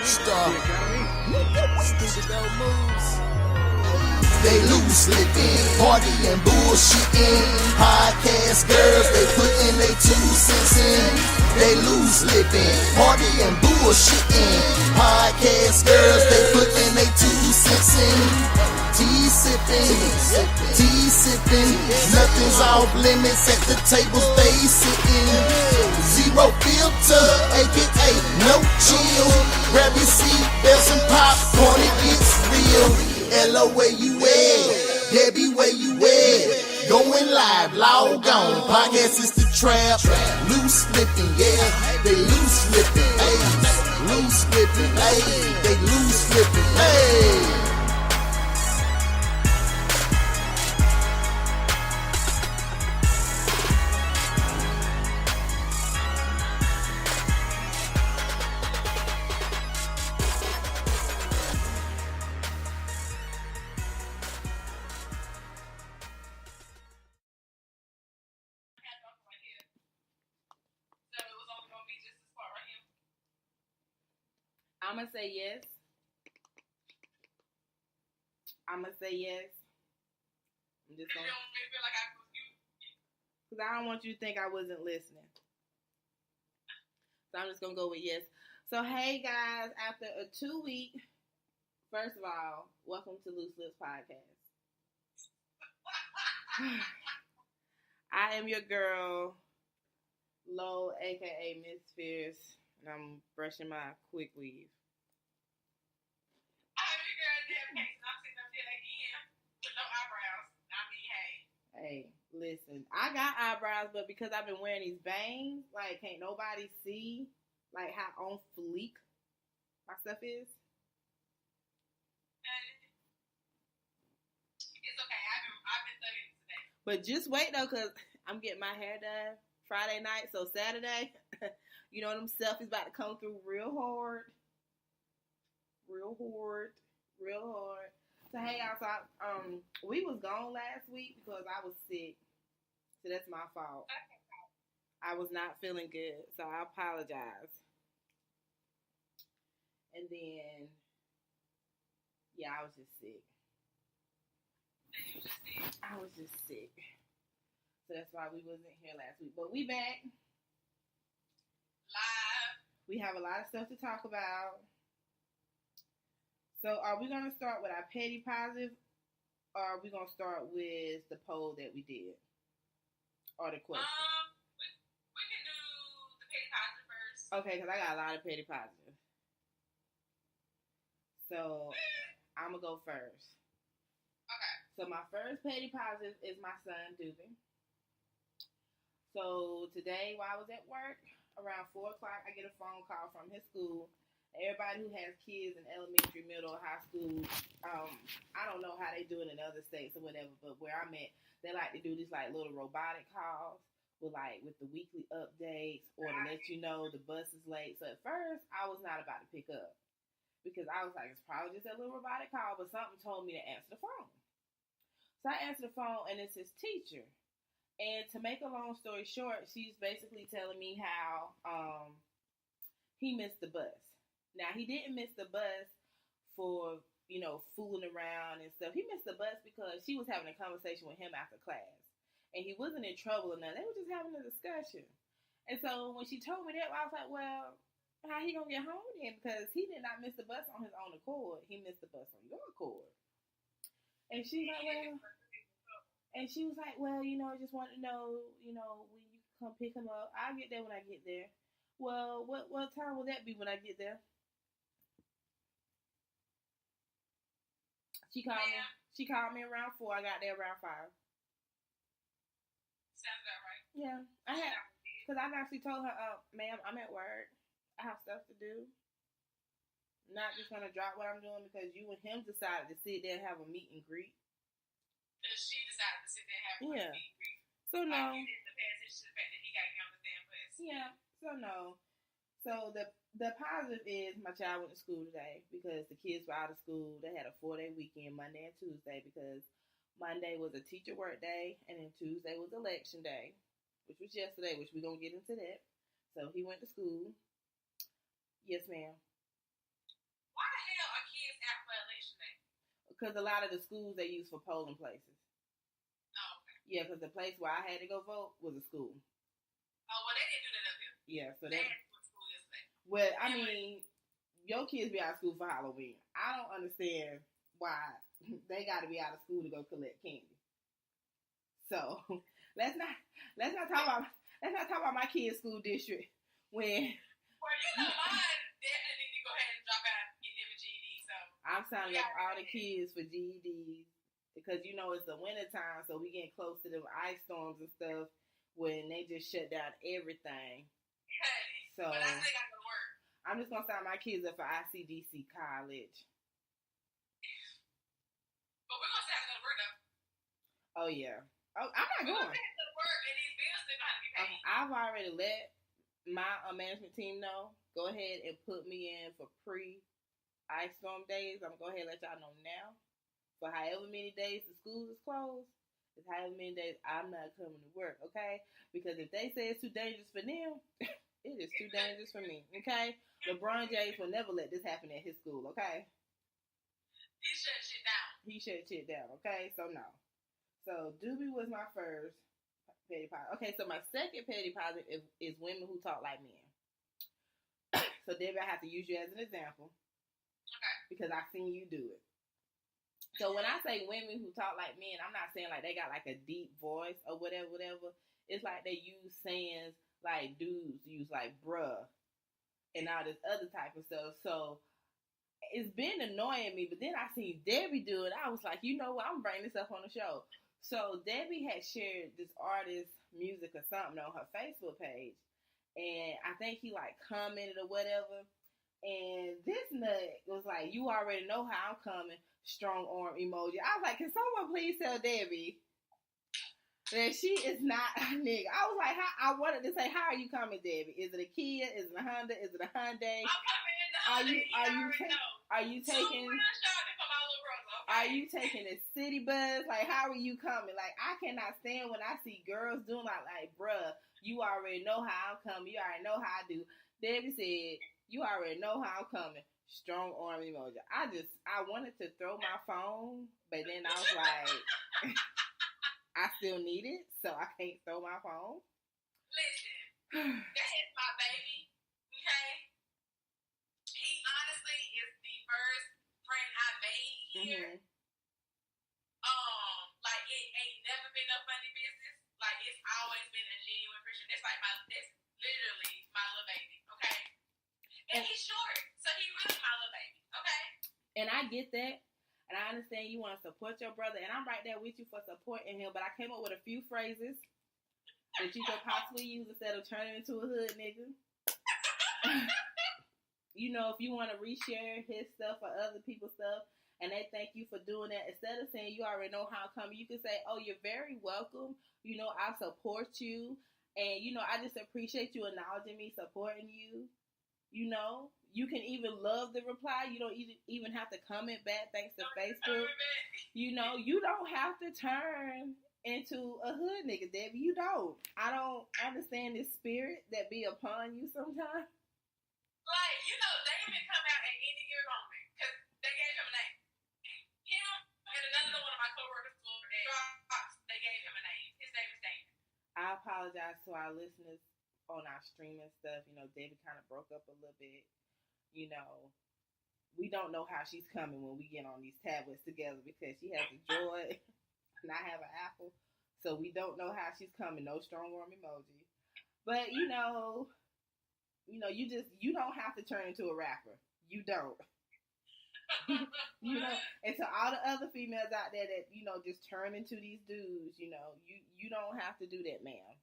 Stop. Stupid old moves. They loose living, party and bullshitting. Podcast girls, they putting they 2 cents in. They loose living, party and bullshitting. Podcast girls, they putting they 2 cents in. Tea sipping, nothing's off limits at the tables they sitting. Zero filter, aka no chill. Grab your seat, there's some popcorn, it gets real. Hello, where you at? Debbie, where you at? Going live, log on. Podcast is the trap. Loose flipping, yeah. They loose flipping, hey. Loose flipping, hey. They loose flipping, hey. I'm going to say yes. I'm just going to. Because I don't want you to think I wasn't listening. So I'm just going to go with yes. So, hey, guys. After a 2-week, first of all, welcome to Loose Lips Podcast. I am your girl, Lo, a.k.a. Miss Fierce. And I'm brushing my quick weave. I'm your girl, Deb Case, and I'm sitting up here again with no eyebrows. I mean, hey, listen, I got eyebrows, but because I've been wearing these bangs, like, can't nobody see, like, how on fleek my stuff is. It's okay. I've been studying today. But just wait, though, because I'm getting my hair done Friday night, so Saturday, you know, them selfies about to come through real hard. So, hey, y'all, so we was gone last week because I was sick. So, that's my fault. I was not feeling good, so I apologize. And then, yeah, I was just sick. I was just sick. So, that's why we wasn't here last week. But we back. Live. We have a lot of stuff to talk about. So, are we going to start with our petty positive, or are we going to start with the poll that we did? Or the question? We can do the petty positive first. Okay, because I got a lot of petty positive. So, I'm going to go first. Okay. So, my first petty positive is my son, Dubin. So, today, while I was at work, around 4 o'clock, I get a phone call from his school. Everybody who has kids in elementary, middle, high school, I don't know how they do it in other states or whatever, but where I'm at, they like to do these like little robotic calls with the weekly updates or to let you know the bus is late. So at first, I was not about to pick up because I was like, it's probably just a little robotic call, but something told me to answer the phone. So I answered the phone, and it's his teacher. And to make a long story short, she's basically telling me how he missed the bus. Now, he didn't miss the bus for, you know, fooling around and stuff. He missed the bus because she was having a conversation with him after class. And he wasn't in trouble or nothing. They were just having a discussion. And so when she told me that, I was like, well, how he going to get home then? Because he did not miss the bus on his own accord. He missed the bus on your accord. And she was like, well... And she was like, well, you know, I just wanted to know, you know, when you come pick him up. I'll get there when I get there. Well, what time will that be when I get there? She called me around 4. I got there around 5. Sounds about right. Yeah. Because I actually told her, ma'am, I'm at work. I have stuff to do. I'm not just going to drop what I'm doing because you and him decided to sit there and have a meet and greet. Because she decided to sit there and have a meet and greet. So, no. Like, you didn't pay attention to the fact that he got to get on the damn bus. Yeah. So, no. So, the positive is my child went to school today because the kids were out of school. They had a 4-day weekend, Monday and Tuesday, because Monday was a teacher work day, and then Tuesday was election day, which was yesterday, which we're going to get into that. So, he went to school. Yes, ma'am. Because a lot of the schools they use for polling places. Oh, okay. Yeah, because the place where I had to go vote was a school. Oh, well, they didn't do that up here. Yeah, so They that. had to go to school yesterday. Well, I mean, your kids be out of school for Halloween. I don't understand why they got to be out of school to go collect candy. So let's not talk about my kids' school district when. Well, you know, mine definitely need to go ahead and drop out and get them a GED. So I'm signing up all the kids for GEDs because you know it's the winter time, so we getting close to them ice storms and stuff when they just shut down everything. honey. So But I still got to go to work. I'm just gonna sign my kids up for ICDC college. But we're gonna say I go to work though. Oh yeah. Oh, I'm not We're going. gonna say I go to work and these bills still gonna have to be paid. I've already let my management team know. Go ahead and put me in for pre-ice storm days. I'm gonna go ahead and let y'all know now. For however many days the school is closed, it's however many days I'm not coming to work, okay? Because if they say it's too dangerous for them, it is too dangerous for me, okay? LeBron James will never let this happen at his school, okay? He shut shit down. He shut shit down, okay? So no. So Doobie was my first petty positive. Okay, so my second petty positive is women who talk like men. So Debbie, I have to use you as an example. Okay. Because I've seen you do it. So when I say women who talk like men, I'm not saying like they got like a deep voice or whatever. It's like they use sayings like dudes use like bruh and all this other type of stuff. So it's been annoying me, but then I seen Debbie do it. I was like, you know what? I'm bringing this up on the show. So Debbie had shared this artist's music or something on her Facebook page. And I think he like commented or whatever. And this nut was like, you already know how I'm coming. Strong arm emoji. I was like, can someone please tell Debbie that she is not a nigga? I was like, I wanted to say, how are you coming, Debbie? Is it a Kia? Is it a Honda? Is it a Hyundai? I'm coming in the Honda. Are you taking? Are you taking a city bus? Like, how are you coming? Like, I cannot stand when I see girls doing like, bruh, you already know how I'm coming. You already know how I do. Debbie said, you already know how I'm coming. Strong arm emoji. I wanted to throw my phone, but then I was like, I still need it, so I can't throw my phone. Listen, that is my baby, okay? He honestly is the first friend I made here. Mm-hmm. Like it ain't never been no funny business. Like it's always been a genuine friendship. That's literally my little baby, okay? And he's short, so he really my little baby, okay? And I get that. And I understand you want to support your brother. And I'm right there with you for supporting him. But I came up with a few phrases that you could possibly use instead of turning into a hood nigga. You know, if you want to reshare his stuff or other people's stuff, and they thank you for doing that, instead of saying you already know how I'm coming, you can say, oh, you're very welcome. You know, I support you. And, you know, I just appreciate you acknowledging me, supporting you. You know, you can even love the reply. You don't even have to comment back thanks to Facebook. You know, you don't have to turn into a hood nigga, Debbie. You don't. I don't understand this spirit that be upon you sometimes. Like, you know, David come out at any given moment because they gave him a name. Him and another one of my coworkers they gave him a name. His name is David. I apologize to our listeners on our streaming stuff. You know, David kind of broke up a little bit. You know, we don't know how she's coming when we get on these tablets together because she has a Droid and I have an Apple. So we don't know how she's coming. No strong arm emoji. But, you know, you don't have to turn into a rapper. You don't. You know, and to all the other females out there that, you know, just turn into these dudes, you know, you don't have to do that, ma'am.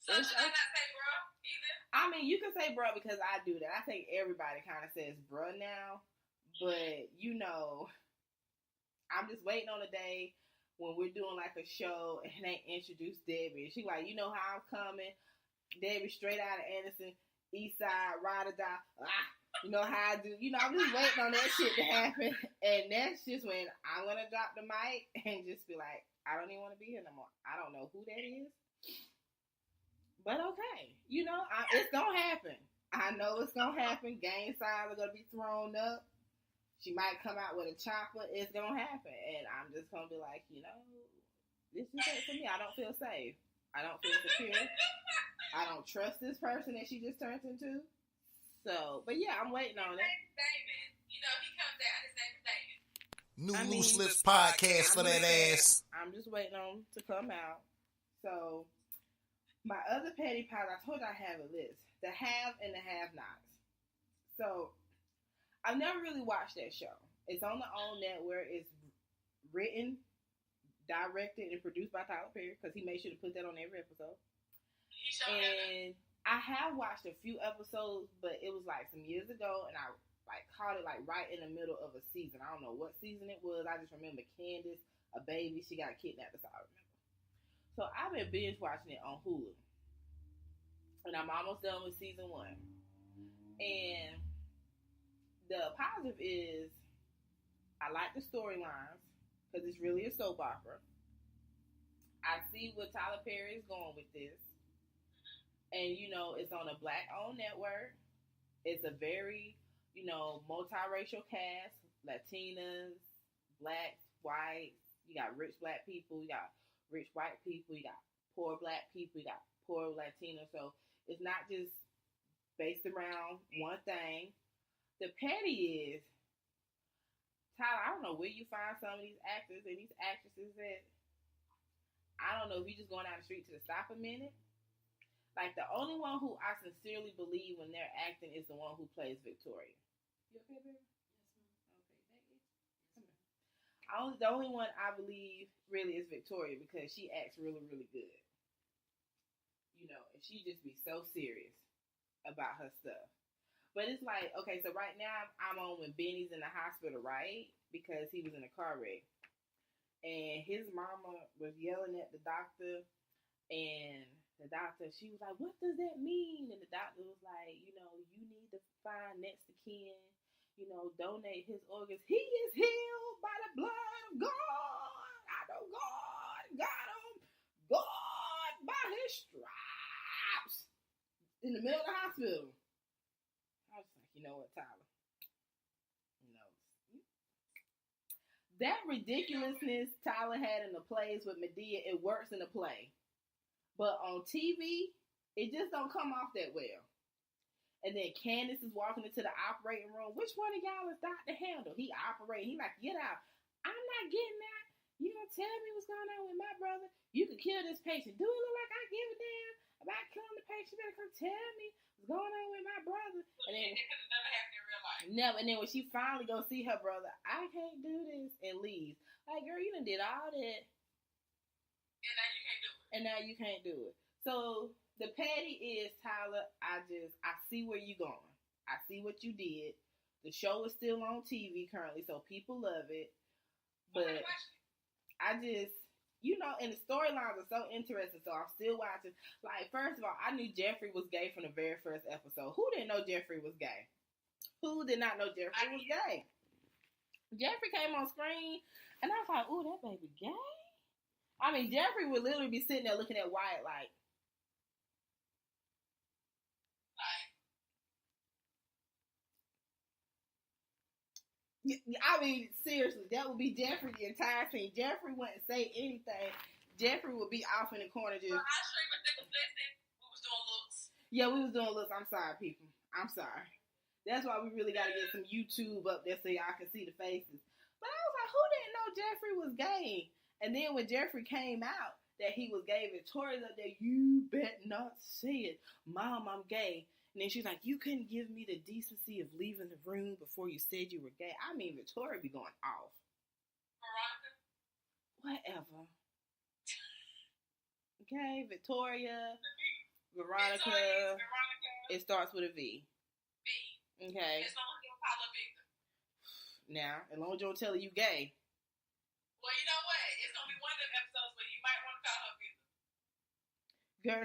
So should I not say bro either? I mean, you can say bro because I do that. I think everybody kind of says bro now. But, you know, I'm just waiting on the day when we're doing like a show and they introduce Debbie. She like, you know how I'm coming. Debbie straight out of Anderson, East Side, ride or die. You know how I do. You know, I'm just waiting on that shit to happen. And that's just when I'm going to drop the mic and just be like, I don't even want to be here no more. I don't know who that is. But okay. You know, it's going to happen. I know it's going to happen. Gang signs are going to be thrown up. She might come out with a chopper. It's gonna happen, and I'm just gonna be like, this just ain't for me. I don't feel safe. I don't feel secure. I don't trust this person that she just turned into. So, but yeah, I'm waiting on it. David, he comes out. His name is David. New Loose Lips podcast for that ass. I'm just waiting on to come out. So, my other petty pies, I told you I have a list. The have and the have-nots. So, I've never really watched that show. It's on the OWN network. It's written, directed, and produced by Tyler Perry because he made sure to put that on every episode. And I have watched a few episodes, but it was like some years ago, and I caught it like right in the middle of a season. I don't know what season it was. I just remember Candace, a baby, she got kidnapped. That's all I remember. So I've been binge watching it on Hulu, and I'm almost done with season 1. And the positive is I like the storylines because it's really a soap opera. I see what Tyler Perry is going with this. And, it's on a Black-owned network. It's a very, multiracial cast. Latinas, Blacks, whites. You got rich Black people. You got rich white people. You got poor Black people. You got poor Latino. So it's not just based around one thing. The petty is, Tyler, I don't know where you find some of these actors and these actresses at. I don't know if you just going down the street to stop a minute. Like, the only one who I sincerely believe when they're acting is the one who plays Victoria. You okay, baby? Yes, ma'am. Okay, the only one I believe really is Victoria because she acts really, really good. And she just be so serious about her stuff. But it's like, okay, so right now I'm on when Benny's in the hospital, right? Because he was in a car wreck. And his mama was yelling at the doctor, and the doctor, she was like, what does that mean? And the doctor was like, you need to find next of kin, donate his organs. He is healed by the blood of God. I know God got him. God by his stripes. In the middle of the hospital. I was like, you know what, Tyler? That ridiculousness Tyler had in the plays with Madea, it works in the play. But on TV, it just don't come off that well. And then Candace is walking into the operating room. Which one of y'all is Dr. Handle? He operating. He like, get out. I'm not getting out. You don't tell me what's going on with my brother. You could kill this patient. Do it look like I give a damn about killing the patient? You better come tell me what's going on with my brother. And then, it could have never happened in real life. Never. And then when she finally go see her brother, I can't do this, and leaves. Like, girl, you done did all that. And now you can't do it. And now you can't do it. So the petty is, Tyler, I see where you're going. I see what you did. The show is still on TV currently, so people love it. But I just, and the storylines are so interesting, so I'm still watching. Like, first of all, I knew Jeffrey was gay from the very first episode. Who didn't know Jeffrey was gay? Who did not know Jeffrey was gay? Jeffrey came on screen, and I was like, ooh, that baby gay? I mean, Jeffrey would literally be sitting there looking at Wyatt like, I mean, seriously, that would be Jeffrey the entire scene. Jeffrey wouldn't say anything. Jeffrey would be off in the corner just... Well, I sure was listening. We was doing looks. Yeah, we was doing looks. I'm sorry, people. I'm sorry. That's why we really got to get some YouTube up there so y'all can see the faces. But I was like, who didn't know Jeffrey was gay? And then when Jeffrey came out that he was gay, Victoria's up there, you bet not say it. Mom, I'm gay. And then she's like, you couldn't give me the decency of leaving the room before you said you were gay. I mean, Victoria be going off. Veronica? Whatever. Okay, Victoria, Veronica. It starts with a V. V. Okay. As long as you don't call her Victor. Now, as long as you don't tell her you gay. Well, you know what? It's going to be one of them episodes where you might want to call her Victor. Girl,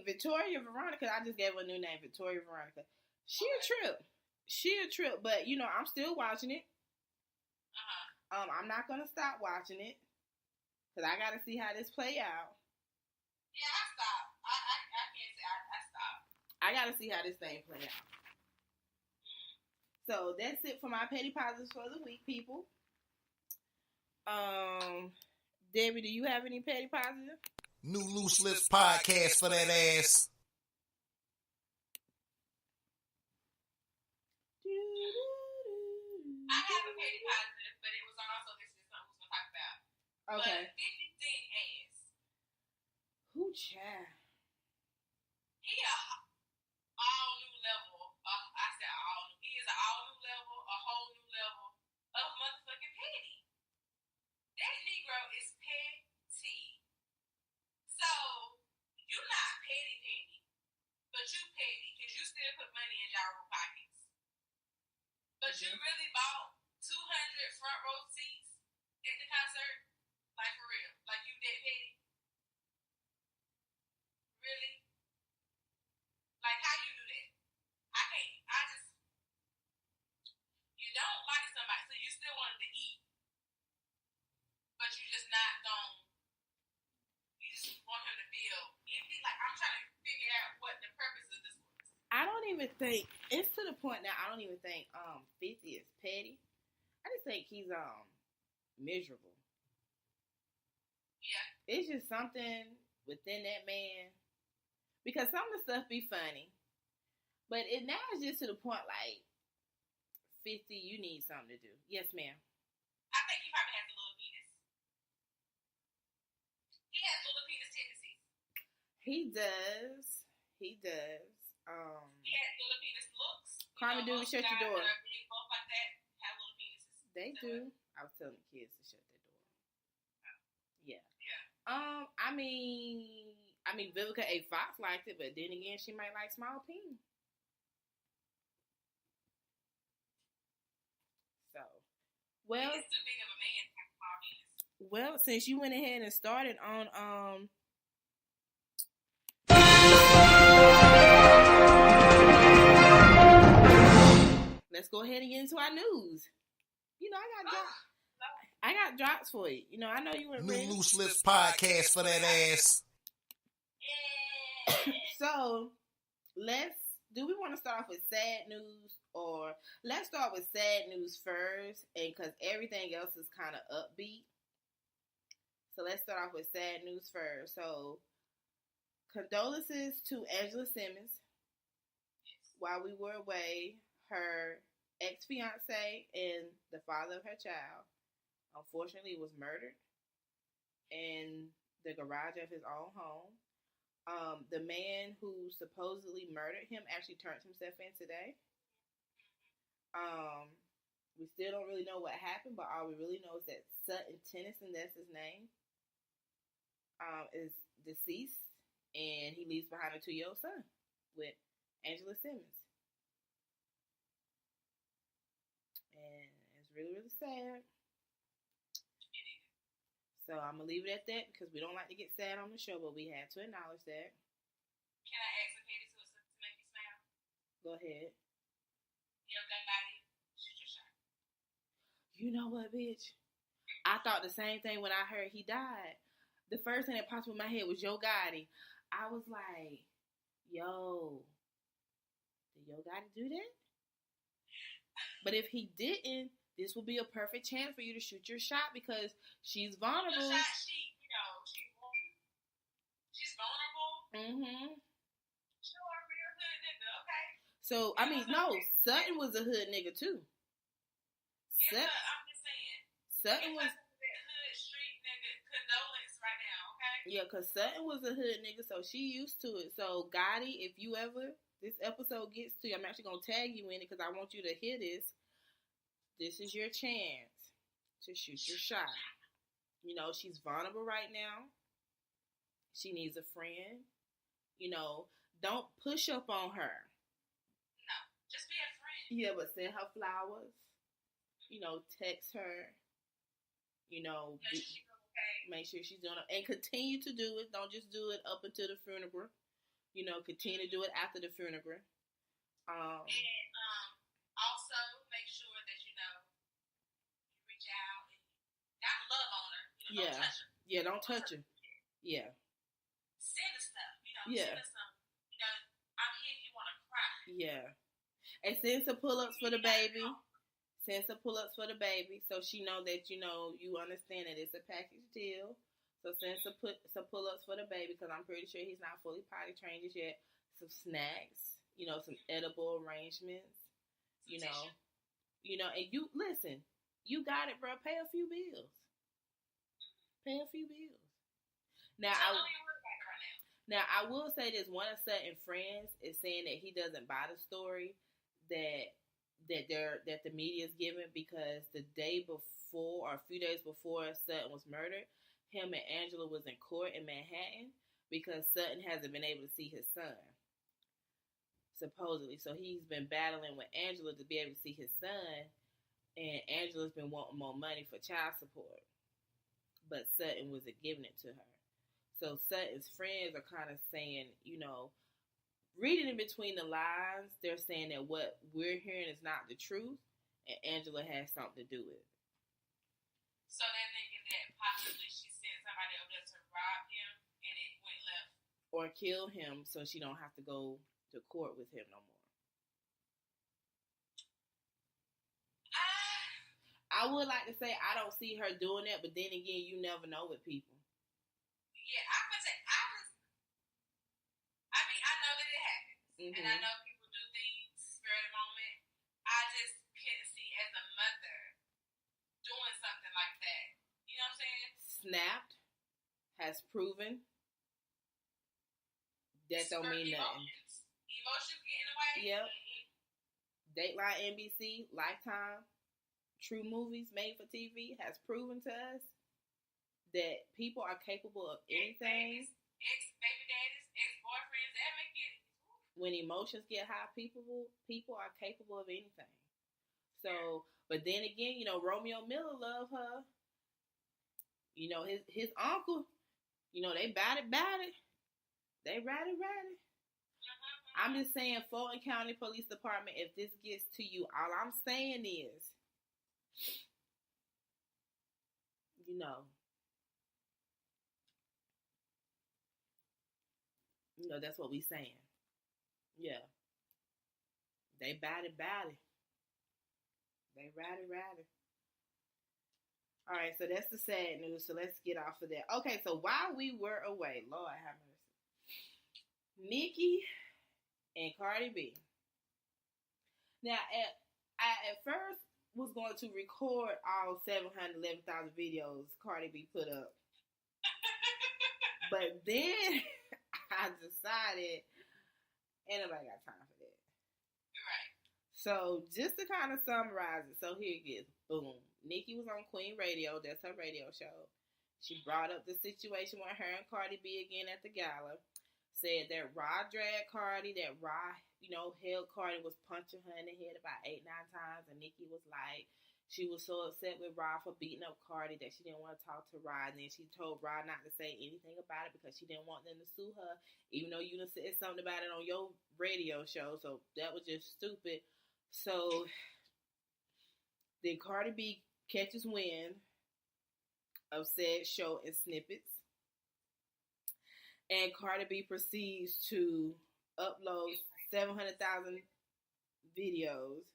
Victoria Veronica, I just gave her a new name, Victoria Veronica. She a trip, but, I'm still watching it. Uh-huh. I'm not going to stop watching it, because I got to see how this play out. Yeah, I stopped. I can't say I stopped. I got to see how this thing play out. So that's it for my petty positives for the week, people. Debbie, do you have any petty positives? New Loose Lips podcast for that ass. I have a petty positive, but it was also this is something we're gonna talk about. Okay. But 50 Cent ass. Who child? He all new level. I said all new. He is an all new level, a whole new level of motherfucking petty. That Negro is petty. So you're not petty, but you petty because you still put money in y'all pockets. But you really bought 200 front row seats at the concert, like for real, like you that petty. Really? Like, how you do that? I can't. You don't like somebody, so you still want them to eat, but you just not you just want him to feel empty. Like, I'm trying to figure out what the purpose of this was. I don't even think, it's to the point now, I don't even think 50 is petty. I just think he's miserable. Yeah. It's just something within that man. Because some of the stuff be funny. But now it's just to the point like 50, you need something to do. Yes, ma'am. I think he probably has a little penis. He has little penis tendencies. He does. He has little penis looks. Carnaby, do shut your door. Both like that have little penises. They do. I was telling the kids to shut their door. Yeah. Yeah. I mean, Vivica A. Fox liked it, but then again, she might like small penis. So, well, it's too big of a man to have small penis. Well, since you went ahead and started on let's go ahead and get into our news. You know, I got drops for you. You know, I know you were ready. New Loose Lips podcast for that ass. So, do we want to start off with sad news, or let's start with sad news first, and because everything else is kind of upbeat. So let's start off with sad news first. So, condolences to Angela Simmons. While we were away, her ex-fiance and the father of her child, unfortunately, was murdered in the garage of his own home. The man who supposedly murdered him actually turned himself in today. We still don't really know what happened, but all we really know is that Sutton Tennyson, that's his name, is deceased, and he leaves behind a 2-year-old son with Angela Simmons. And it's really, really sad. So I'm going to leave it at that because we don't like to get sad on the show, but we had to acknowledge that. Can I ask a petty to make you smile? Go ahead. Yo, Gotti, shoot your shot. You know what, bitch? I thought the same thing when I heard he died. The first thing that popped in my head was Yo Gotti. I was like, yo, did Yo Gotti do that? But if he didn't, this would be a perfect chance for you to shoot your shot because she's vulnerable. The shot, she's vulnerable. Mm-hmm. Sure, real hood nigga, okay. So, I mean, no, Sutton was a hood nigga too. Yeah, I'm just saying. Sutton was that hood street nigga condolence right now, okay? Yeah, because Sutton was a hood nigga, so she used to it. So, Gotti, if you ever, this episode gets to you, I'm actually going to tag you in it because I want you to hear this. This is your chance to shoot your shot. You know, she's vulnerable right now. She needs a friend. You know, don't push up on her. No, just be a friend. Yeah, but send her flowers. You know, text her. You know, make sure she's doing it. And continue to do it. Don't just do it up until the funeral. You know, continue to do it after the funeral. And also make sure that you reach out and not love on her. Don't touch her. Yeah, don't touch her. Yeah. Send her stuff. Yeah. Send her some. I'm here if you want to cry. Yeah. And send some pull-ups for the baby. Send some pull-ups for the baby, so she know that you understand that it's a package deal. So send some pull-ups for the baby, because I'm pretty sure he's not fully potty trained just yet. Some snacks, some edible arrangements, and you listen. You got it, bro. Pay a few bills. Now, I will say this. One of Sutton's friends is saying that he doesn't buy the story that the media is giving, because the day before, or a few days before Sutton was murdered, him and Angela was in court in Manhattan because Sutton hasn't been able to see his son, supposedly. So he's been battling with Angela to be able to see his son, and Angela's been wanting more money for child support, but Sutton wasn't giving it to her. So Sutton's friends are kind of saying, reading in between the lines, they're saying that what we're hearing is not the truth, and Angela has something to do with it. So they're thinking that possibly she sent somebody over there to rob him, and it went left. Or kill him, so she don't have to go to court with him no more. I would like to say I don't see her doing that, but then again, you never know with people. Yeah, I know that it happens. Mm-hmm. And I know people do things spur of the moment. I just can't see as a mother doing something like that. You know what I'm saying? Snapped has proven that don't mean nothing. Emotions get in the way. Yep. Dateline NBC, Lifetime, True Movies Made for TV has proven to us that people are capable of anything. Ex-baby daddies, ex-boyfriends, that make it. When emotions get high, people are capable of anything. So, but then again, Romeo Miller loved her. His uncle, they bat it. They ride it. I'm just saying, Fulton County Police Department, if this gets to you, all I'm saying is, that's what we saying. Yeah. They bat it. They ride it. All right, so that's the sad news. So let's get off of that. Okay, so while we were away, Lord have mercy, Nikki and Cardi B. Now, I at first was going to record all 711,000 videos Cardi B put up. But then I decided ain't nobody got time for that. Right. So just to kind of summarize it, so here it is. Boom. Nikki was on Queen Radio. That's her radio show. She brought up the situation with her and Cardi B again at the gala. Said that Rod dragged Cardi, that Rod, held Cardi, was punching her in the head about 8-9 times, and Nikki was like, she was so upset with Rod for beating up Cardi that she didn't want to talk to Rod, and then she told Rod not to say anything about it because she didn't want them to sue her, even though you done said something about it on your radio show, so that was just stupid. So then Cardi B catches wind of said show in snippets, and Cardi B proceeds to upload 700,000 videos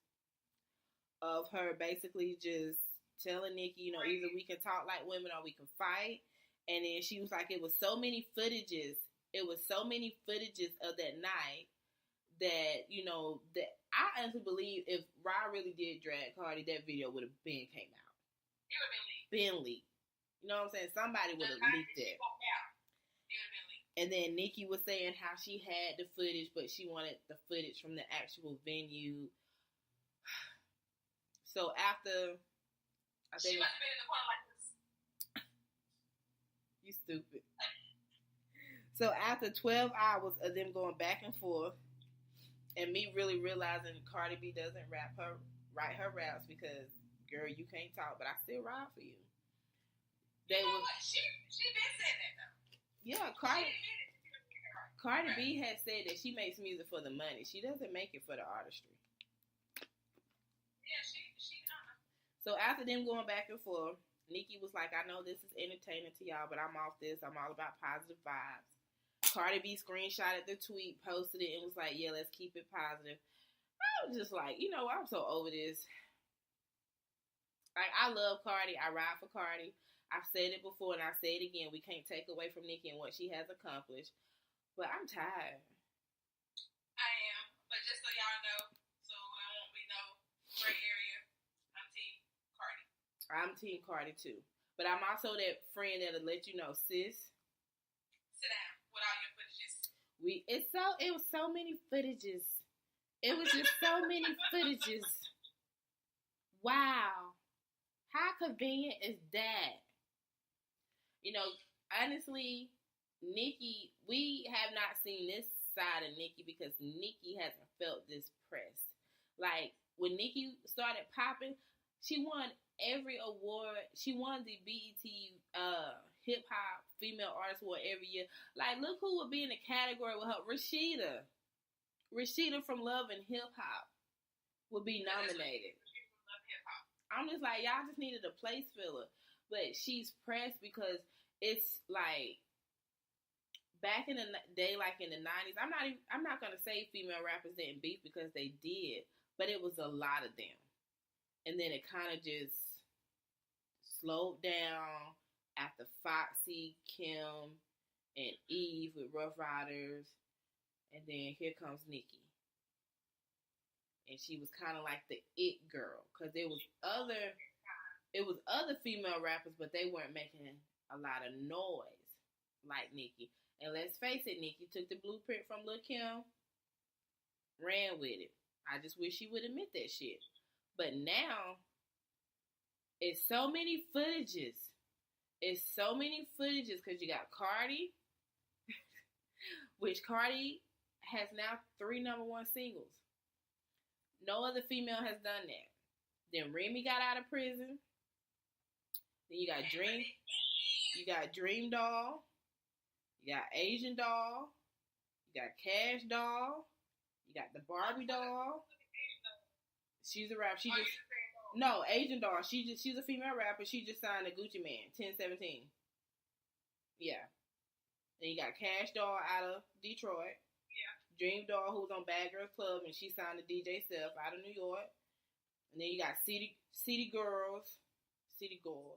of her basically just telling Nikki, either we can talk like women or we can fight. And then she was like, it was so many footages of that night that, that I honestly believe if Rod really did drag Cardi, that video would have came out. It would have been leaked. You know what I'm saying? Somebody would have leaked it. And then Nikki was saying how she had the footage, but she wanted the footage from the actual venue. So after, she must have been in the corner like this. You stupid. So after 12 hours of them going back and forth, and me really realizing Cardi B doesn't write her raps because, girl, you can't talk, but I still ride for you. She been saying that though. Yeah, Cardi B has said that she makes music for the money. She doesn't make it for the artistry. Yeah, she So after them going back and forth, Nikki was like, I know this is entertaining to y'all, but I'm off this. I'm all about positive vibes. Cardi B screenshotted the tweet, posted it, and was like, yeah, let's keep it positive. I was just like, you know, I'm so over this. Like, I love Cardi. I ride for Cardi. I've said it before and I say it again. We can't take away from Nikki and what she has accomplished. But I'm tired. I am. But just so y'all know, so I won't be no gray area, I'm Team Cardi. I'm Team Cardi too. But I'm also that friend that'll let you know, sis. Sit down with all your footages. It was so many footages. It was just so many footages. Wow. How convenient is that? You know, honestly, Nikki, we have not seen this side of Nikki because Nikki hasn't felt this press. Like, when Nikki started popping, she won every award. She won the BET Hip Hop Female Artist Award every year. Like, look who would be in the category with her. Rashida from Love and Hip Hop would be nominated. I'm just like, y'all just needed a place filler. But she's pressed because it's like back in the day, like in the 90s. I'm not gonna say female rappers didn't beef because they did, but it was a lot of them. And then it kind of just slowed down after Foxy, Kim, and Eve with Rough Riders, and then here comes Nikki. And she was kind of like the it girl, because it was other female rappers, but they weren't making a lot of noise like Nikki. And let's face it, Nikki took the blueprint from Lil' Kim, ran with it. I just wish she would admit that shit. But now, it's so many footages. It's so many footages because you got Cardi, which Cardi has now 3 number 1 singles. No other female has done that. Then Remy got out of prison. Then you got Dream Doll. You got Asian Doll. You got Cash Doll. You got the Barbie Doll. She's a rapper. Asian Doll. She's a female rapper. She just signed a Gucci Man, 1017. Yeah. Then you got Cash Doll out of Detroit. Yeah. Dream Doll, who was on Bad Girls Club, and she signed to DJ Self out of New York. And then you got City Girls. You got City Girl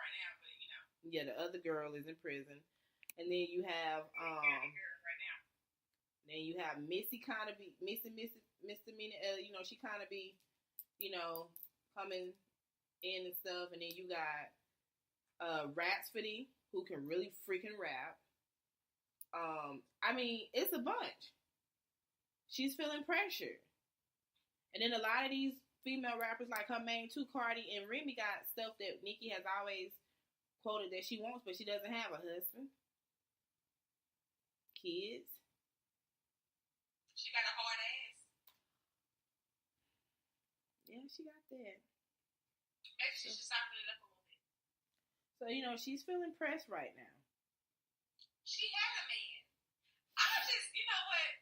right now, but you know. Yeah, the other girl is in prison. And then you have right now. Then you have Missy Carnaby, misdemeanor. You know, she kind of be, you know, coming in and stuff. And then you got Ratsford, who can really freaking rap. I mean, it's a bunch. She's feeling pressured. And then a lot of these female rappers, like her main two, Cardi and Remy, got stuff that Nikki has always quoted that she wants, but she doesn't have a husband, kids. She got a hard ass. Yeah, she got that. Maybe she should soften it up a little bit. So, you know, she's feeling pressed right now. She had a man. I just, you know what?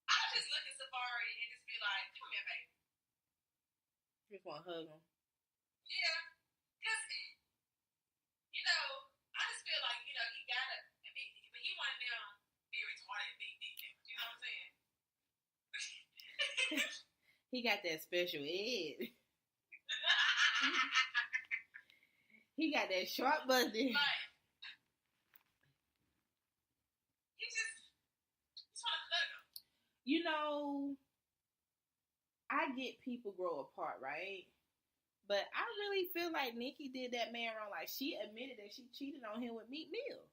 I just look at Safari and just be like, come here, baby. Just want to hug him. Yeah. Because, you know, I just feel like, you know, he got it. But he one of them be retarded big dick. You know what I'm saying? He got that special ed. He got that short buzzy. Like, you just want to hug him. You know, I get people grow apart, right? But I really feel like Nikki did that man wrong. Like, she admitted that she cheated on him with Meek Mill.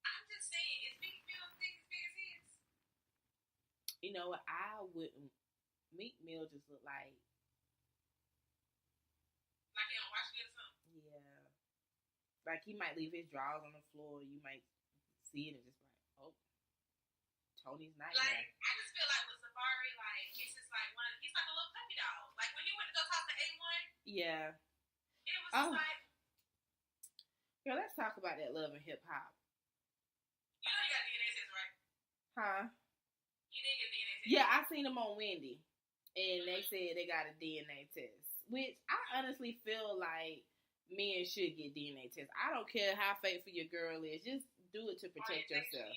I'm just saying, is Meek Mill big as his? You know what? I wouldn't. Meek Mill just look like he don't wash it or something. Yeah. Like, he might leave his drawers on the floor. You might see it and just like, oh, Tony's nightmare. Like, I just feel like with Safari, like, it's just like he's like a little puppy dog. Like, when he went to go talk to A1, yeah. It was just like, yo, let's talk about that Love and Hip Hop. You know he got DNA test, right? Huh? He did get DNA test. Yeah, I seen him on Wendy. And they said they got a DNA test. Which I honestly feel like men should get DNA tests. I don't care how faithful your girl is. Just do it to protect yourself.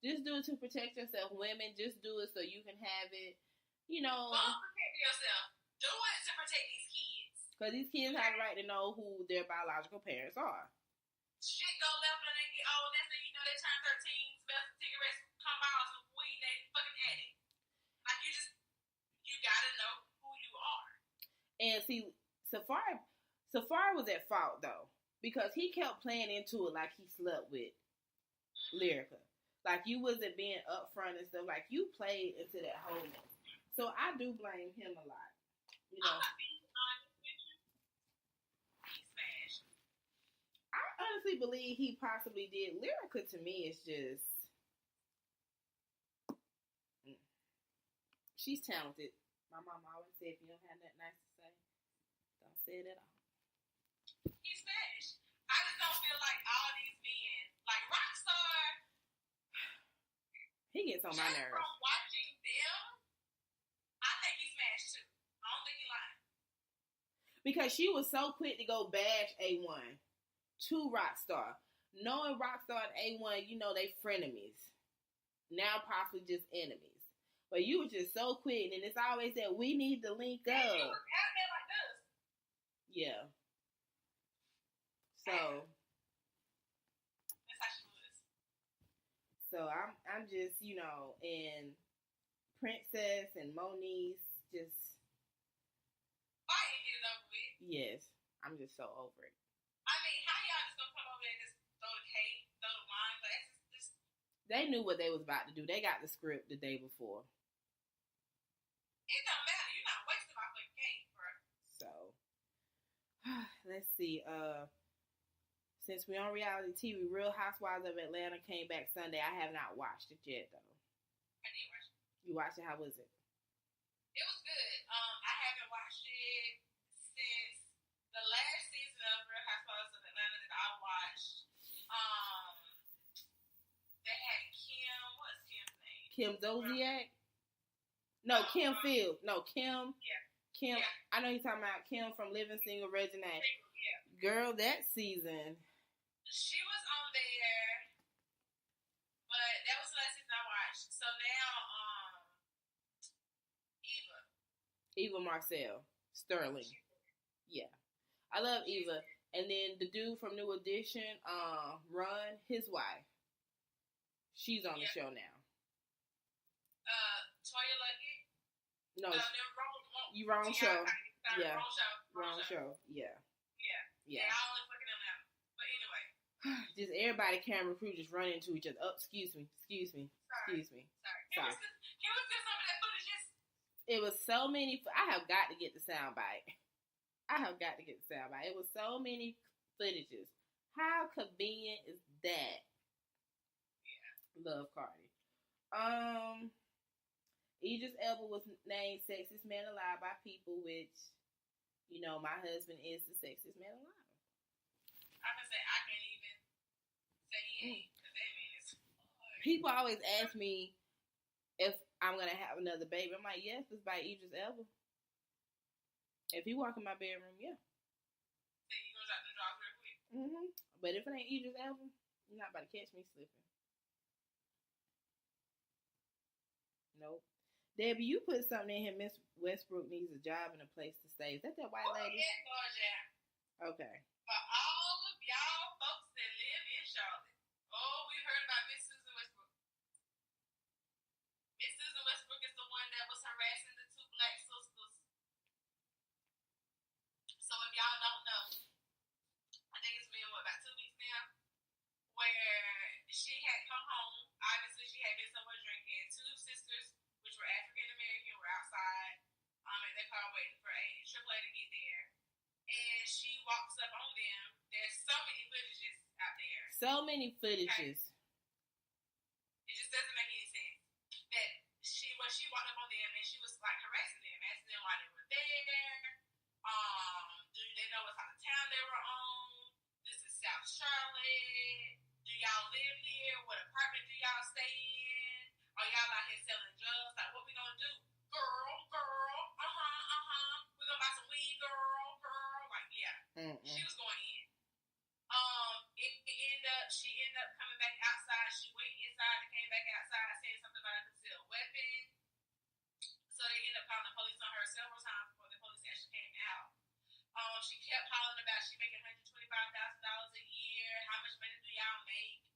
Just do it to protect yourself. Women, just do it so you can have it. You know. Don't protect yourself. Do it to protect these kids. Because these kids have the right to know who their biological parents are. Shit go left when they get old. Next thing you know, they turn 13, smell some cigarettes, come by on some weed, they fucking addict. Like, you gotta know who you are. And see, Safari was at fault, though. Because he kept playing into it like he slept with Lyrica. Like, you wasn't being upfront and stuff. Like, you played into that whole mess. So, I do blame him a lot. You know? I'm not being honest with you. He smashed. I honestly believe he possibly did. Lyrica, to me, is just... She's talented. My mom always said, if you don't have nothing nice to say, don't say it at all. He smashed. I just don't feel like all these men, like Rockstar... He gets on my nerves. From watching them, I think he smashed too. I don't think he lied. Because she was so quick to go bash A1 to Rockstar. Knowing Rockstar and A1, you know, they frenemies. Now possibly just enemies. But you were just so quick, and it's always that we need to link up. He was out there like this. Yeah. So... So I'm just, you know, and Princess and Moniece just... Fighting get it over with. Yes. I'm just so over it. I mean, how y'all just gonna come over there and just throw the cake, throw the wine? But that's just... They knew what they was about to do. They got the script the day before. It don't matter. You're not wasting my fucking cake, bro. So, let's see. Since we're on reality TV, Real Housewives of Atlanta came back Sunday. I have not watched it yet, though. I did watch it. You watched it? How was it? It was good. I haven't watched it since the last season of Real Housewives of Atlanta that I watched. They had Kim. What's Kim's name? Kim Zodiac? No, Kim Fields. No, Kim. Yeah. Kim. Yeah. I know you're talking about Kim from Living Single Regina. Yeah. Girl, that season. She was on there, but that was the last season I watched. So now, Eva Marcel. Sterling. Yeah. I love Eva. And then the dude from New Edition, Ron, his wife. She's on the show now. Toya Luckett. No, you wrong show. Yeah. Wrong show. Yeah. Yeah. I only fucking them now. But anyway. Just everybody, camera crew, just run into each other. Oh, excuse me. Sorry. Sorry. Can we get some of that footage? It was so many. I have got to get the soundbite. It was so many footages. How convenient is that? Yeah. Love Cardi. Idris Elba was named Sexiest Man Alive by People, which, you know, my husband is the sexiest man alive. I'm gonna say I can't even say he ain't, because that man is hard. People always ask me if I'm gonna have another baby. I'm like, yes, it's by Idris Elba. If he walk in my bedroom, yeah. So you gonna drop the drawers real quick? Mm-hmm. But if it ain't Idris Elba, you're not about to catch me slipping. Nope. Debbie, you put something in here. Miss Westbrook needs a job and a place to stay. Is that white lady? Yes, Lord, yeah. Okay. For all of y'all folks that live in Charlotte, we heard about Miss Susan Westbrook. Miss Susan Westbrook is the one that was harassing the two black sisters. So if y'all don't know, I think it's been, about 2 weeks now, where she had come home. Obviously, she had been somewhere drinking. Two sisters, which were African American, were outside at their car waiting for AAA to get there. And she walks up on them. There's so many footages out there. So many footages. It just doesn't make any sense. That she walked up on them and she was like harassing them, asking them why they were there. Do they know what side of town they were on? This is South Charlotte. Do y'all live here? What apartment do y'all stay in? Are y'all out here selling drugs? Like, what we gonna do? Girl. We gonna buy some weed, girl. Like, yeah. Mm-mm. She was going in. She ended up coming back outside. She went inside and came back she kept hollering about she making $125,000 a year. How much money do y'all make?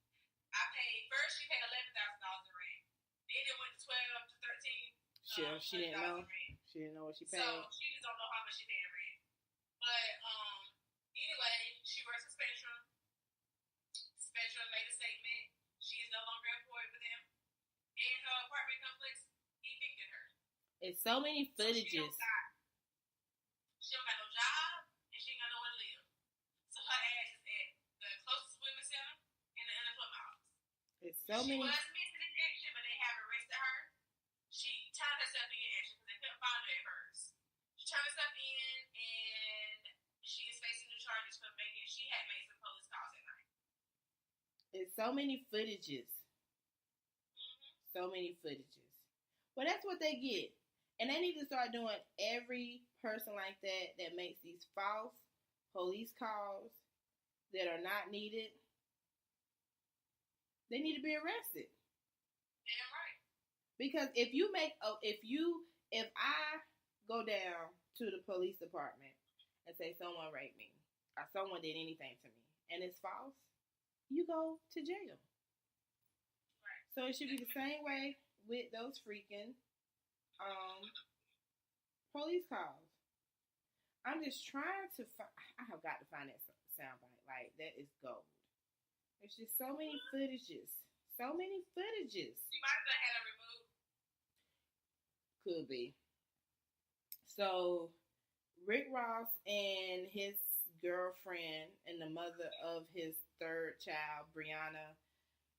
She paid $11,000 in rent. Then it went to 12 to 13. Sure, she didn't know. Rent. She didn't know what she paid. So she just don't know how much she paid in rent. But anyway, she works at Spectrum. Spectrum made a statement. She is no longer employed with them. And her apartment complex evicted her. It's so many footages. She don't got no job, and she ain't got nowhere to live. So her ass is at the closest women's center in the unemployment office. It's so many. She was missing in action, but they have arrested her. She turned herself in action because they couldn't find her at hers. She turned herself in, and she is facing new charges for she had made some police calls at night. It's so many footages. So many footages. Well, that's what they get. And they need to start doing every person like that makes these false police calls that are not needed. They need to be arrested. Damn right. Because if I go down to the police department and say someone raped me or someone did anything to me and it's false, you go to jail. Right. So it should be the same way with those freaking police calls. I'm just trying to I have got to find that soundbite. Like, that is gold. There's just so many footages. So many footages. She might have had it removed. Could be. So, Rick Ross and his girlfriend and the mother of his third child, Brianna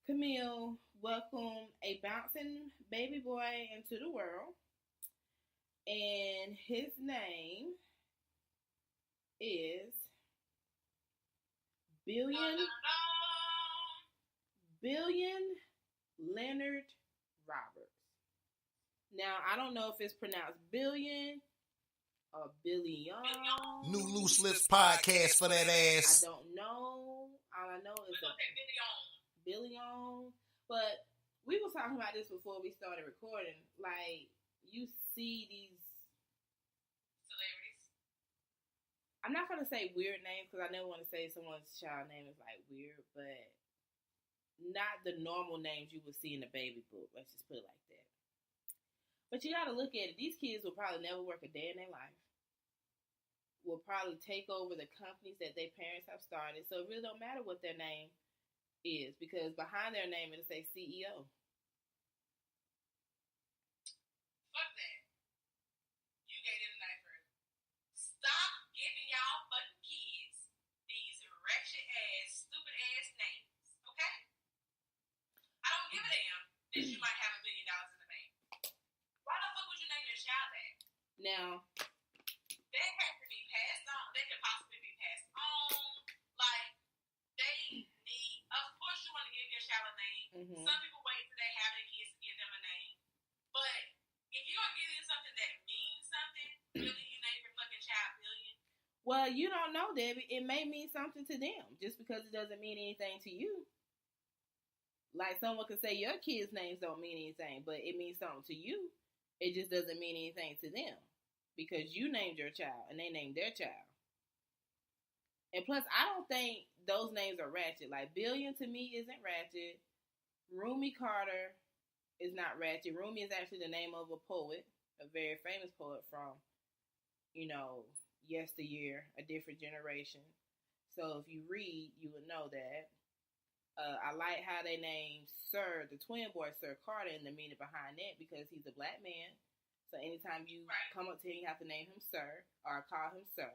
Camille, welcomed a bouncing baby boy into the world. And his name is Billion Leonard Roberts. Now, I don't know if it's pronounced Billion or Billion. New Loose Lips podcast for that ass. I don't know. All I know is Billion. But we were talking about this before we started recording. Like, you see these celebrities. I'm not gonna say weird names because I never want to say someone's child name is like weird, but not the normal names you would see in the baby book. Let's just put it like that. But you gotta look at it. These kids will probably never work a day in their life. Will probably take over the companies that their parents have started. So it really don't matter what their name is because behind their name it'll say CEO. Fuck that. You gave them the knife first. Stop giving y'all fucking kids these ratchet ass, stupid ass names. Okay? I don't give a damn that you might have $1 billion in the bank. Why the fuck would you name your child that? Now, that has to be passed on. They could possibly be passed on. Like, they need, of course you want to give your child a name. Mm-hmm. Some people wait till they have their kids to give them a name. But if you're going to give them something that means something, really you name your fucking child Billion? well, you don't know, Debbie. It may mean something to them just because it doesn't mean anything to you. Like someone could say your kids' names don't mean anything, but it means something to you. It just doesn't mean anything to them because you named your child and they named their child. And plus, I don't think those names are ratchet. Like, Billion to me isn't ratchet. Rumi Carter is not ratchet. Rumi is actually the name of a poet, a very famous poet from, yesteryear, a different generation. So if you read, you would know that. I like how they named Sir, the twin boy, Sir Carter, and the meaning behind that because he's a black man. So anytime you come up to him, you have to name him Sir or call him Sir.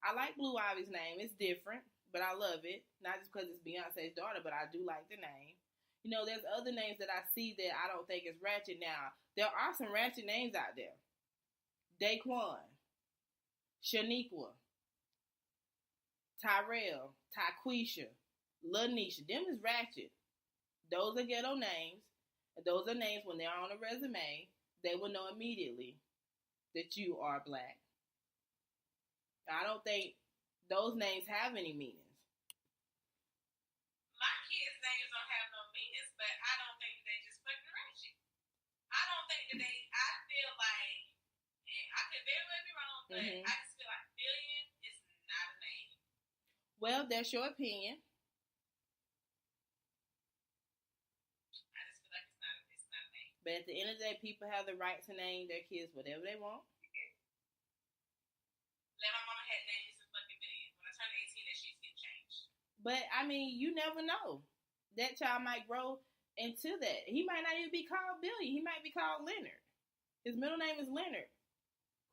I like Blue Ivy's name. It's different, but I love it. Not just because it's Beyonce's daughter, but I do like the name. There's other names that I see that I don't think is ratchet now. There are some ratchet names out there. Daquan, Shaniqua, Tyrell, Tyquisha, Lanisha. Them is ratchet. Those are ghetto names. And those are names when they're on a resume, they will know immediately that you are black. I don't think those names have any meanings. My kids' names don't have no meanings, but I don't think they just fucking ratchet. I don't think that I feel like, and I could very well be wrong, but I just feel like Billion is Well, that's your opinion. I just feel like it's not a thing. But at the end of the day, people have the right to name their kids whatever they want. Let my mama had named me some fucking billion. When I turned 18, that shit's getting changed. But, I mean, you never know. That child might grow into that. He might not even be called Billy. He might be called Leonard. His middle name is Leonard.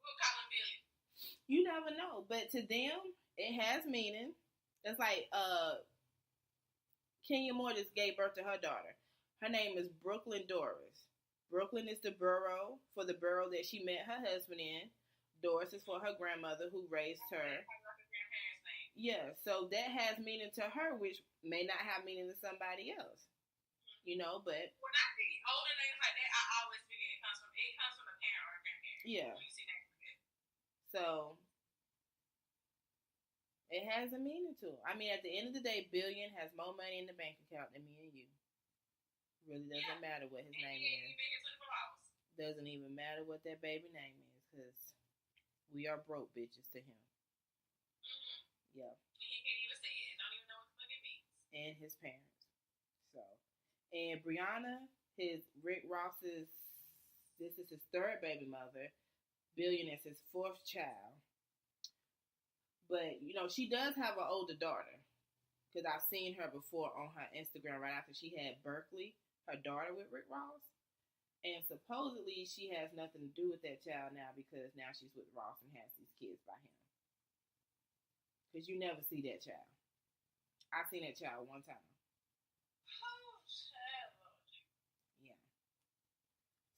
We'll call him Billy. You never know. But to them, it has meaning. It's like Kenya Moore just gave birth to her daughter. Her name is Brooklyn Doris. Brooklyn is the borough for the borough that she met her husband in. Doris is for her grandmother who raised her. Yeah, so that has meaning to her, which may not have meaning to somebody else. You know, but when I see older names like that, I always figure it comes from a parent or a grandparent. Yeah. When you see names like that. So it has a meaning to it. I mean, at the end of the day, Billion has more money in the bank account than me and you. Really doesn't matter what his name is. Doesn't even matter what that baby name is, because we are broke bitches to him. Yeah. And he can't even say it. Don't even know what the fuck it means. And his parents. So, and Brianna, Rick Ross's, this is his third baby mother. Billion is his fourth child. But, you know, she does have an older daughter. Because I've seen her before on her Instagram right after she had Berkeley, her daughter with Rick Ross. And supposedly she has nothing to do with that child now because now she's with Ross and has these kids by him. Because you never see that child. I seen that child one time. Oh, child. Yeah.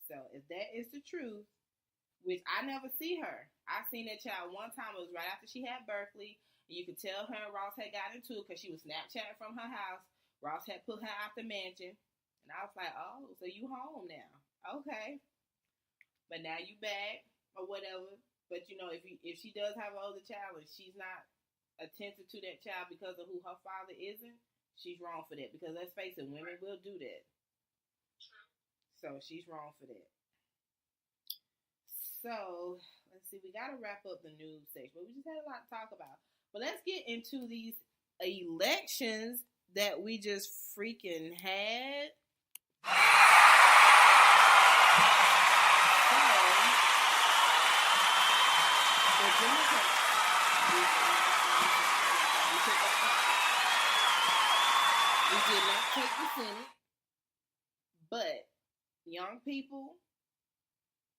So if that is the truth, which I never see her. I seen that child one time. It was right after she had Berkeley. And you could tell her and Ross had got into it because she was Snapchatting from her house. Ross had put her out the mansion. And I was like, oh, so you home now. Okay. But now you back or whatever. But, you know, if she does have an older child and she's not attentive to that child because of who her father isn't, she's wrong for that. Because let's face it, women will do that. True. So she's wrong for that. So let's see, we gotta wrap up the news section, but we just had a lot to talk about. But let's get into these elections that we just freaking had. So the Democrats. We did not take the Senate, but young people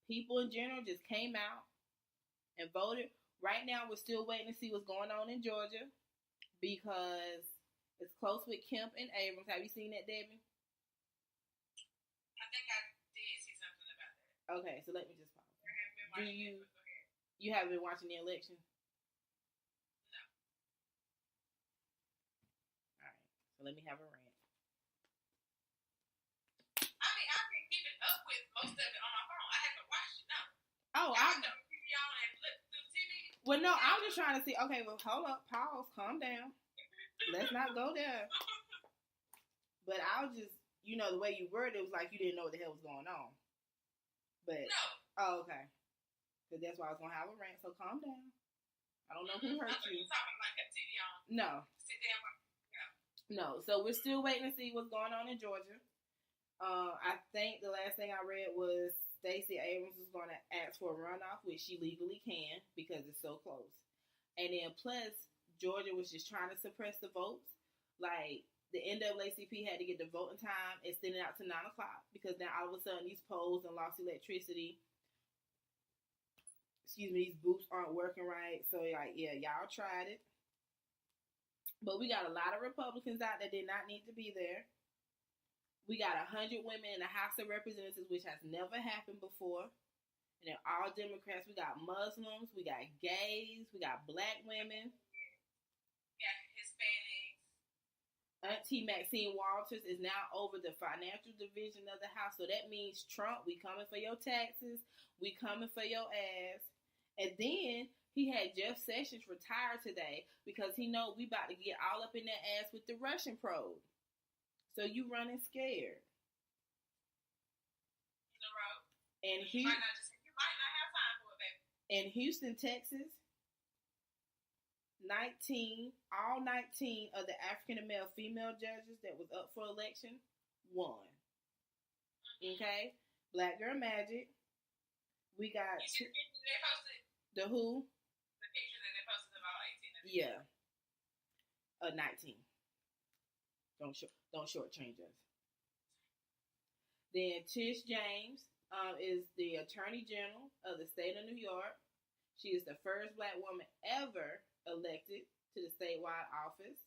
in general just came out and voted. Right now, we're still waiting to see what's going on in Georgia because it's close with Kemp and Abrams. Have you seen that, Debbie? I think I did see something about that. Okay, so let me just pause. You haven't been watching the election? No. All right, so let me have a rant. I mean, I've been keeping up with most of it on my phone. I haven't watched it, no. Oh, I don't TV on and flip through TV. Well, no, I'm just trying to see. Okay, well, hold up, pause, calm down. Let's not go there. But I was just, you know, the way you worded it was like you didn't know what the hell was going on. But No. Oh, okay. Because that's why I was gonna have a rant. So calm down. I don't know who hurt you. You talking like a TV on? No, Sit there. no. So we're still waiting to see what's going on in Georgia. I think the last thing I read was Stacey Abrams is going to ask for a runoff, which she legally can because it's so close. And then plus, Georgia was just trying to suppress the votes. Like, the NAACP had to get the voting time extended out to 9 o'clock because now all of a sudden these poles and lost electricity. These booths aren't working right. So, like, yeah, y'all tried it. But we got a lot of Republicans out that did not need to be there. We got 100 women in the House of Representatives, which has never happened before. And they're all Democrats. We got Muslims. We got gays. We got black women. We got Hispanics. Auntie Maxine Walters is now over the financial division of the House. So that means Trump, we coming for your taxes. We coming for your ass. And then he had Jeff Sessions retire today because he know we about to get all up in that ass with the Russian probe. So you running scared. In the road. And you might not have time for it, baby. In Houston, Texas, all 19 of the African and male female judges that was up for election won. Okay? Black Girl Magic. We got You see the pictures they posted? the who? The pictures that they posted of all 18 of them. Yeah. 19. Don't shortchange us. Then Tish James is the Attorney General of the state of New York. She is the first black woman ever elected to the statewide office.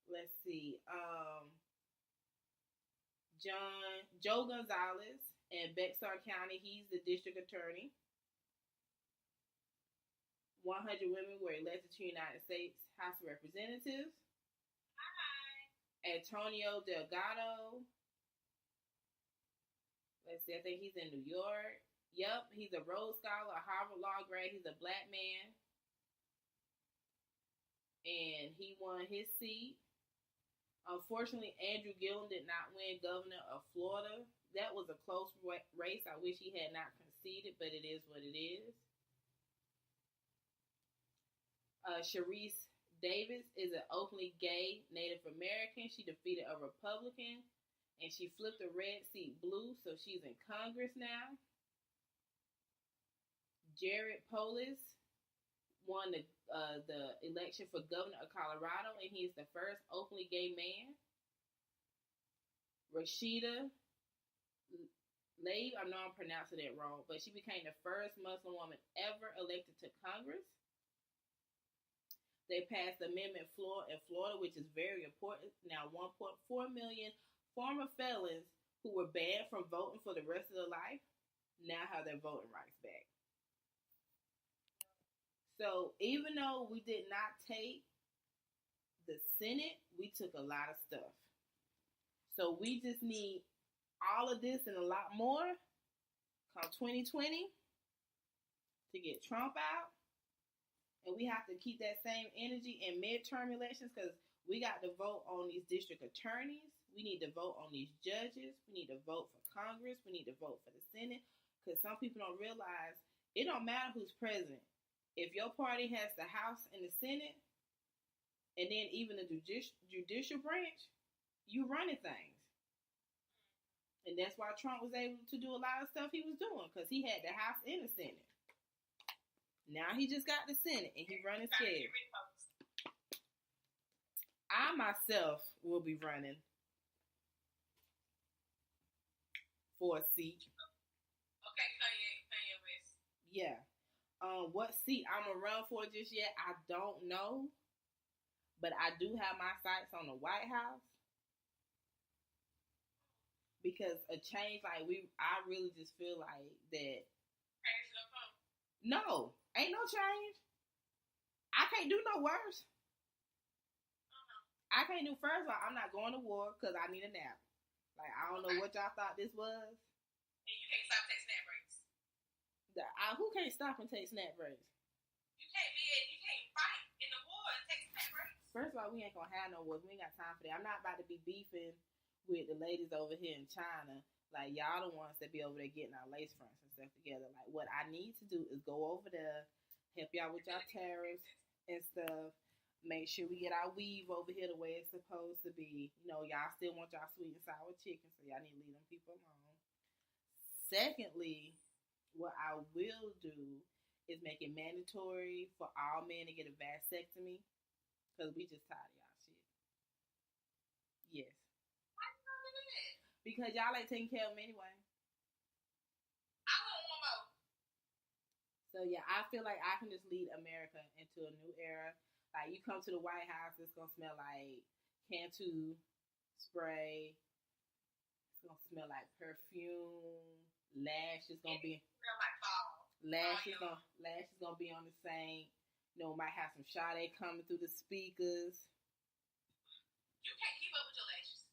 Let's see. Joe Gonzalez in Bexar County, he's the district attorney. 100 women were elected to the United States House of Representatives. Hi. Antonio Delgado. Let's see, I think he's in New York. Yep, he's a Rhodes Scholar, a Harvard Law grad. He's a black man. And he won his seat. Unfortunately, Andrew Gillum did not win governor of Florida. That was a close race. I wish he had not conceded, but it is what it is. Sharice Davis is an openly gay Native American. She defeated a Republican, and she flipped a red seat blue, so she's in Congress now. Jared Polis won the election for governor of Colorado, and he is the first openly gay man. Rashida Tlaib, I know I'm pronouncing it wrong, but she became the first Muslim woman ever elected to Congress. They passed Amendment 4 in Florida, which is very important. Now, 1.4 million former felons who were banned from voting for the rest of their life now have their voting rights back. So, even though we did not take the Senate, we took a lot of stuff. So, we just need all of this and a lot more come 2020 to get Trump out. And we have to keep that same energy in midterm elections because we got to vote on these district attorneys. We need to vote on these judges. We need to vote for Congress. We need to vote for the Senate because some people don't realize it don't matter who's president. If your party has the House and the Senate, and then even the judicial branch, you running things. And that's why Trump was able to do a lot of stuff he was doing, because he had the House and the Senate. Now he just got the Senate, and he running scared. I myself will be running for a seat. Okay, Kanye West. Yeah. What seat I'm going to run for just yet, I don't know. But I do have my sights on the White House. Because a change like I really just feel like that. Change gonna come. No, ain't no change. I can't do no worse. I can't do first of all, I'm not going to war because I need a nap. Like, I don't know what y'all thought this was. And you can't stop taking snap breaks. Who can't stop and take snap breaks? You can't fight in the war and take snap breaks. First of all, we ain't gonna have no wars. We ain't got time for that. I'm not about to be beefing with the ladies over here in China. Like, y'all the ones that be over there getting our lace fronts and stuff together. Like, what I need to do is go over there, help y'all with y'all tariffs and stuff. Make sure we get our weave over here the way it's supposed to be. You know, y'all still want y'all sweet and sour chicken, so y'all need to leave them people alone. Secondly, what I will do is make it mandatory for all men to get a vasectomy, because we just tired of y'all shit. Yes. Why you gonna do that? Because y'all ain't taking care of them anyway. I want one more. So yeah, I feel like I can just lead America into a new era. Like, you come to the White House, it's gonna smell like Cantu spray. It's gonna smell like perfume. Lash is gonna be. Smell like fall. Lash is gonna be on the same. You know, might have some Sade coming through the speakers. You can't keep up with your lashes.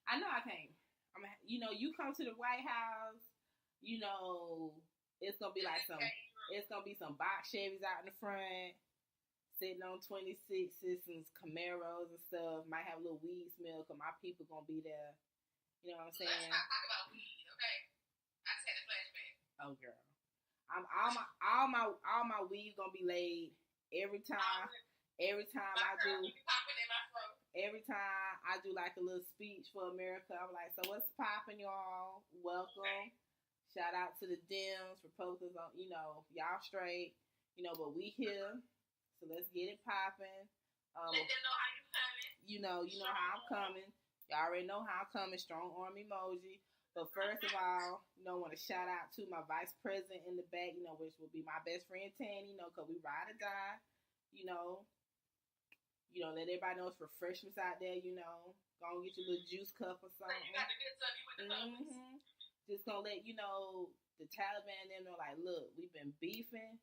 I know I can't. You come to the White House. You know, it's gonna be like it's gonna be some box Chevys out in the front, sitting on 26s and Camaros and stuff. Might have a little weed smell because my people gonna be there. You know what I'm saying? Let's not talk about weed, okay? I just had a flashback. Oh, girl. All my weeds gonna be laid every time I do. Every time I do like a little speech for America, I'm like, so what's poppin', y'all? Welcome. Shout out to the Dems, Republicans, y'all straight, but we here, so let's get it poppin'. Let them know how you coming. You know how I'm coming. Y'all already know how I'm coming. Strong arm emoji. But first of all, I want to shout out to my vice president in the back, which will be my best friend Tanny, because we ride or die, let everybody know it's refreshments out there, Go and get your little juice cup or something. You got the good stuff, you with the Publix. Just gonna let the Taliban them know, like, look, we've been beefing.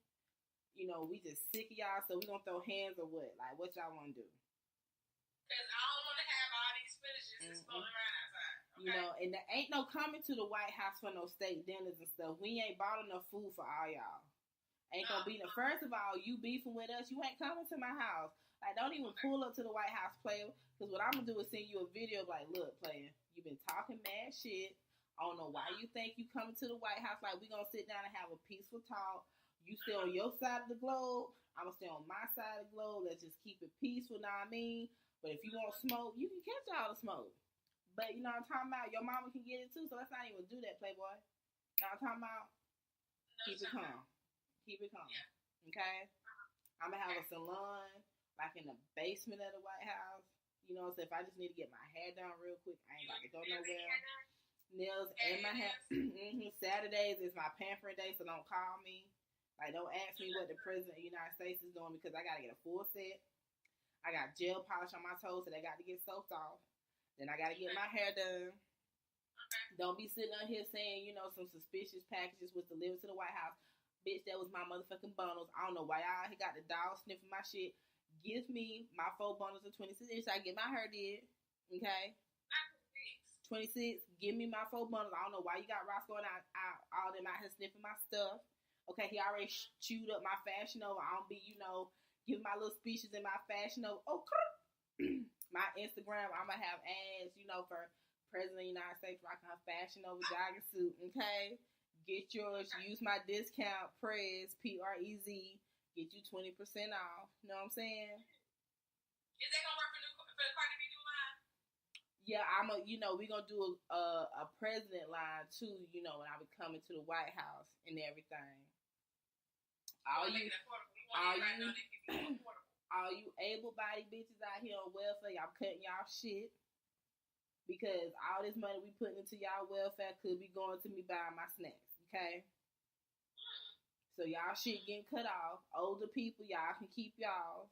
We just sick of y'all, so we gonna throw hands or what? Like, what y'all wanna do? Because I don't want to have all these finishes just floating around outside. Okay? And there ain't no coming to the White House for no state dinners and stuff. We ain't bought enough food for all y'all. Ain't gonna be no. First of all, you beefing with us, you ain't coming to my house. Like, don't even pull up to the White House, player. Because what I'm gonna do is send you a video of, like, look, player, you been talking mad shit. I don't know why you think you coming to the White House. Like, we gonna sit down and have a peaceful talk. You stay on your side of the globe. I'm gonna stay on my side of the globe. Let's just keep it peaceful, know what I mean? But if you want smoke, you can catch all the smoke. But you know what I'm talking about? Your mama can get it too, so let's not even do that, Playboy. You know what I'm talking about? Keep it calm. Keep it calm. Yeah. Okay? I'm gonna have a salon, like in the basement of the White House. So if I just need to get my hair done real quick, I ain't got to go nowhere. Nails and my hair. Saturdays is my pampering day, so don't call me. Like, don't ask me what the President of the United States is doing, because I got to get a full set. I got gel polish on my toes, so they got to get soaked off. Then I got to get my hair done. Don't be sitting up here saying, some suspicious packages was delivered to the White House. Bitch, that was my motherfucking bundles. I don't know why y'all got the dog sniffing my shit. Give me my 4 bundles of 26 inches so I get my hair did. Okay? 26. Give me my 4 bundles. I don't know why you got Ross going out all them out here sniffing my stuff. Okay, he already chewed up my Fashion Nova. I don't be, giving my little speeches in my Fashion Nova. Oh, my Instagram, I'm going to have ads, for President of the United States rocking her Fashion Nova jogging suit. Okay? Get yours. Use my discount, Prez, Prez. Get you 20% off. You know what I'm saying? Is that going to work for the Carnaby new line? Yeah, we're going to do a president line, too, when I be coming to the White House and everything. All you able-bodied bitches out here on welfare, y'all cutting y'all shit. Because all this money we putting into y'all welfare could be going to me buying my snacks, okay? So y'all shit getting cut off. Older people, y'all can keep y'all.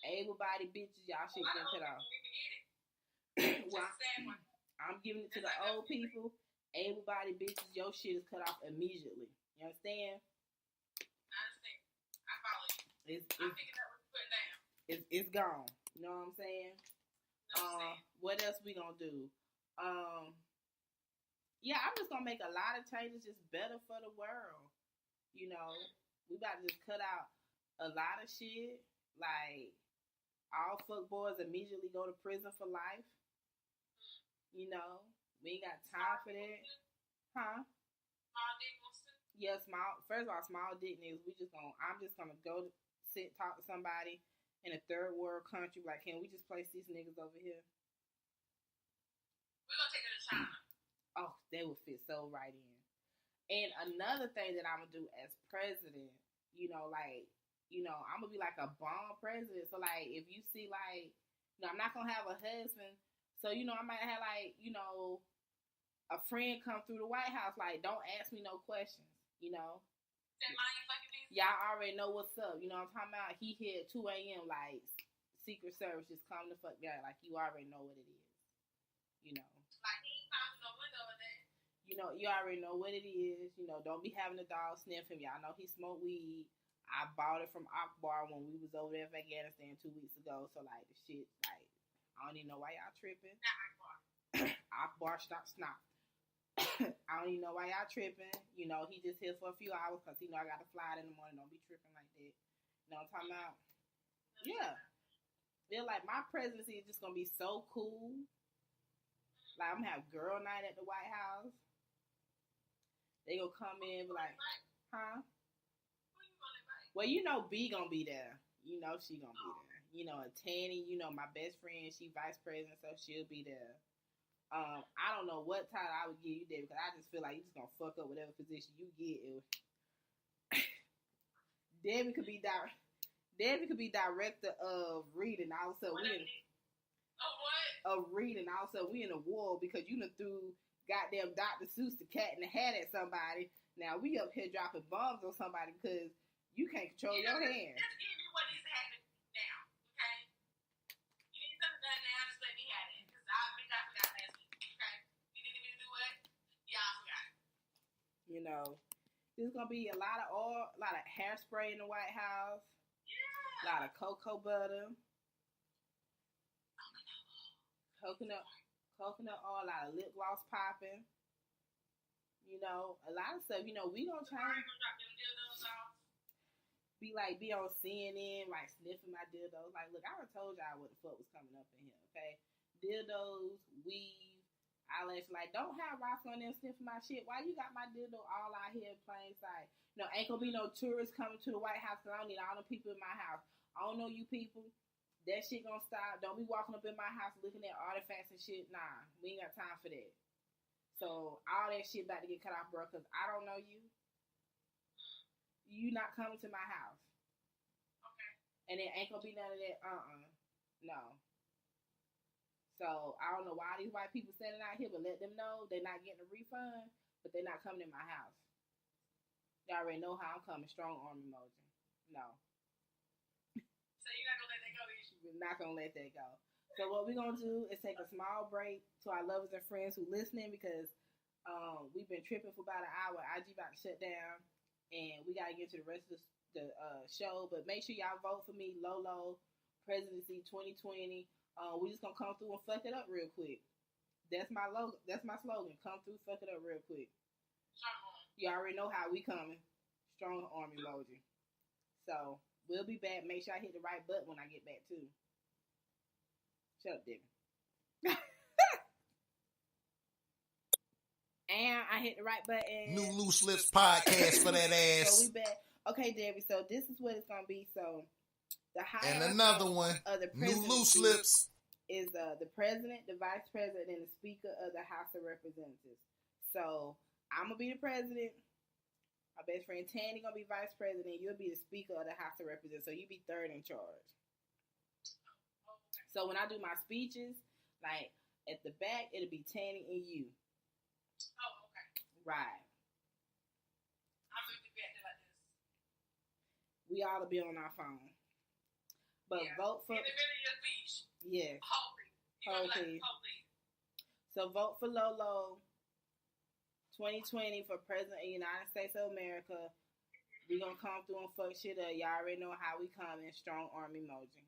Able-bodied bitches, y'all shit getting cut off. Well, I'm giving it to the old people. Able-bodied bitches, your shit is cut off immediately. You understand? I understand. I follow you. I'm picking up what you're putting down. It's gone. You know what I'm saying? What else we gonna do? Yeah, I'm just gonna make a lot of changes just better for the world. We about to just cut out a lot of shit. Like, all fuck boys immediately go to prison for life. We ain't got time for that. Huh? Small dick ones too? Yeah, first of all, small dick niggas, I'm just gonna go talk to somebody in a third world country, like, can we just place these niggas over here? We're gonna take it to China. Oh, they would fit so right in. And another thing that I'm gonna do as president, I'm gonna be like a bomb president. So, like, if you see, like, I'm not gonna have a husband, so, I might have, like, a friend come through the White House, like, don't ask me no questions, That mind your fucking business. Y'all already know what's up. You know what I'm talking about? He here at 2 a.m. like Secret Service just come the fuck down. Like, you already know what it is. Like, he ain't found no window of that. You already know what it is. Don't be having a dog sniff him. Y'all know he smoke weed. I bought it from Akbar when we was over there in Afghanistan 2 weeks ago. So, like, the shit, like, I don't even know why y'all tripping. Not Akbar. Akbar stop. I don't even know why y'all tripping. He just here for a few hours because he know I got to fly out in the morning. Don't be tripping like that. You know what I'm talking about? Yeah. Feel like my presidency is just going to be so cool. Like, I'm going to have girl night at the White House. They going to come in and be like, Huh? Who you gonna invite? Well, you know B gonna be there. You know she gonna be there. You know, and Tanny, you know, my best friend, she vice president, so she'll be there. I don't know what title I would give you there because I just feel like you just gonna fuck up whatever position you get. Debbie could be director of reading. Also, we in a war because you done threw goddamn Dr. Seuss the Cat in the Hat at somebody. Now we up here dropping bombs on somebody because you can't control your hands. Just give me what needs to happen now, okay? You need something done now, just let me have it. Because I forgot last week, okay? You needed me to do what? Yeah, I forgot. You know, there's gonna be a lot of oil, a lot of hairspray in the White House, a lot of cocoa butter, coconut oil, a lot of lip gloss popping. You know, a lot of stuff. You know, we gonna try to be on CNN, like sniffing my dildos. Like, look, I done told y'all what the fuck was coming up in here, okay? Dildos, weave, eyelash. Like, don't have Roscoe on them sniffing my shit. Why you got my dildo all out here in plain sight? No, ain't gonna be no tourists coming to the White House because I don't need all the people in my house. I don't know you people. That shit gonna stop. Don't be walking up in my house looking at artifacts and shit. Nah, we ain't got time for that. So, all that shit about to get cut off, bro, because I don't know you. You not coming to my house. Okay. And it ain't gonna be none of that, no. So, I don't know why these white people standing out here, but let them know they're not getting a refund, but they're not coming in my house. Y'all already know how I'm coming. Strong arm emoji. No. So, you're not gonna let that go, is you? We're not gonna let that go. So, what we're gonna do is take a small break to our lovers and friends who listening because we've been tripping for about an hour. IG about to shut down. And we got to get to the rest of the show. But make sure y'all vote for me, Lolo, Presidency 2020. We just going to come through and fuck it up real quick. That's my logo. That's my slogan. Come through, fuck it up real quick. Strong arm. You already know how we coming. Strong arm emoji. So, we'll be back. Make sure I hit the right button when I get back, too. Shut up, Debbie. And I hit the right button. New Loose Lips podcast for that ass. So we back. Okay, Debbie. So this is what it's gonna be. So the hierarchy and another one. Of the New Loose Lips is the president, the vice president, and the speaker of the House of Representatives. So I'm gonna be the president. My best friend Tanny gonna be vice president. You'll be the speaker of the House of Representatives. So you be third in charge. So when I do my speeches, like at the back, it'll be Tanny and you. Oh, okay. Right. I'm going to be acting like this. We ought to be on our phone. But vote for... In the middle of your speech. Yes. Hold please. So vote for Lolo 2020 for President of the United States of America. We're going to come through and fuck shit up. Y'all already know how we come in. Strong arm emoji.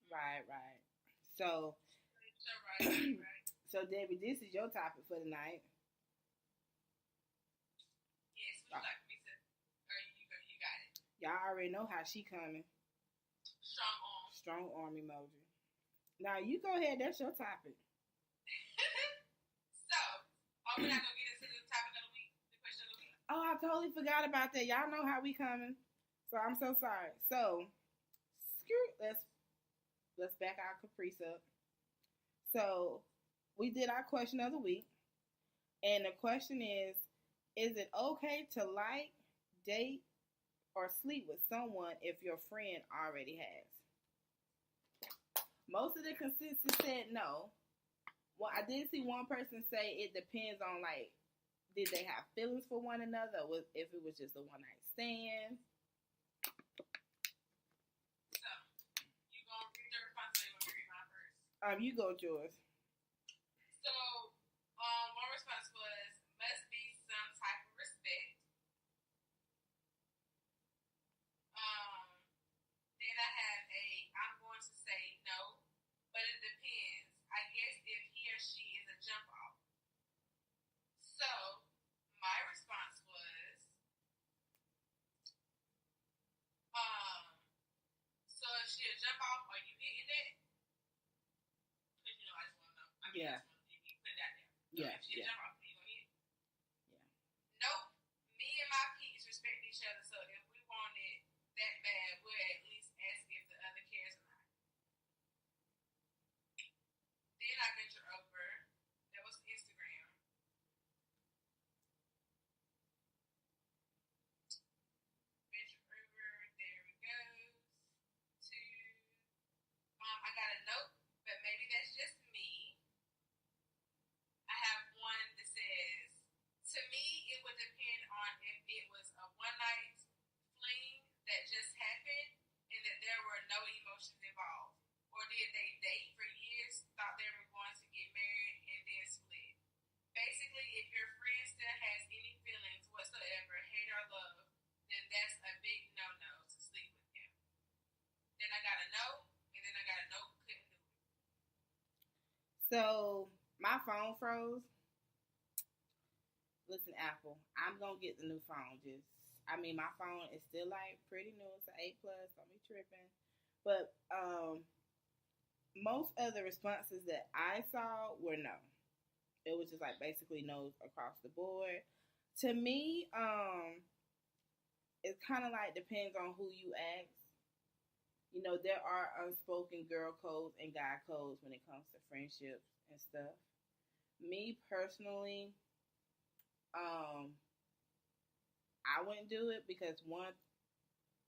Right. So... Right. So, Debbie, this is your topic for tonight. Yes, would you like me to? Or you got it. Y'all already know how she coming. Strong arm. Strong arm emoji. Now, you go ahead. That's your topic. So, are we not going to get into the topic of the week? The question of the week? Oh, I totally forgot about that. Y'all know how we coming. So, I'm so sorry. So, let's back our caprice up. So, we did our question of the week, and the question is it okay to like, date, or sleep with someone if your friend already has? Most of the consensus said no. Well, I did see one person say it depends on, like, did they have feelings for one another, or if it was just a one-night stand. So, you going to read your response, or you going to read mine first? You go, George. So, one response was, must be some type of respect. Then I have I'm going to say no, but it depends. I guess if he or she is a jump off. So, my response was, so if she a jump off, are you hitting it? Because, I just want to know. Yeah. Nope. Me and my So my phone froze. Listen, Apple, I'm gonna get the new phone. My phone is still like pretty new. It's an 8 plus. Don't be tripping. But most of the responses that I saw were no. It was just like basically no's across the board. To me, it kind of like depends on who you ask. You know, there are unspoken girl codes and guy codes when it comes to friendships and stuff. Me personally, I wouldn't do it because one,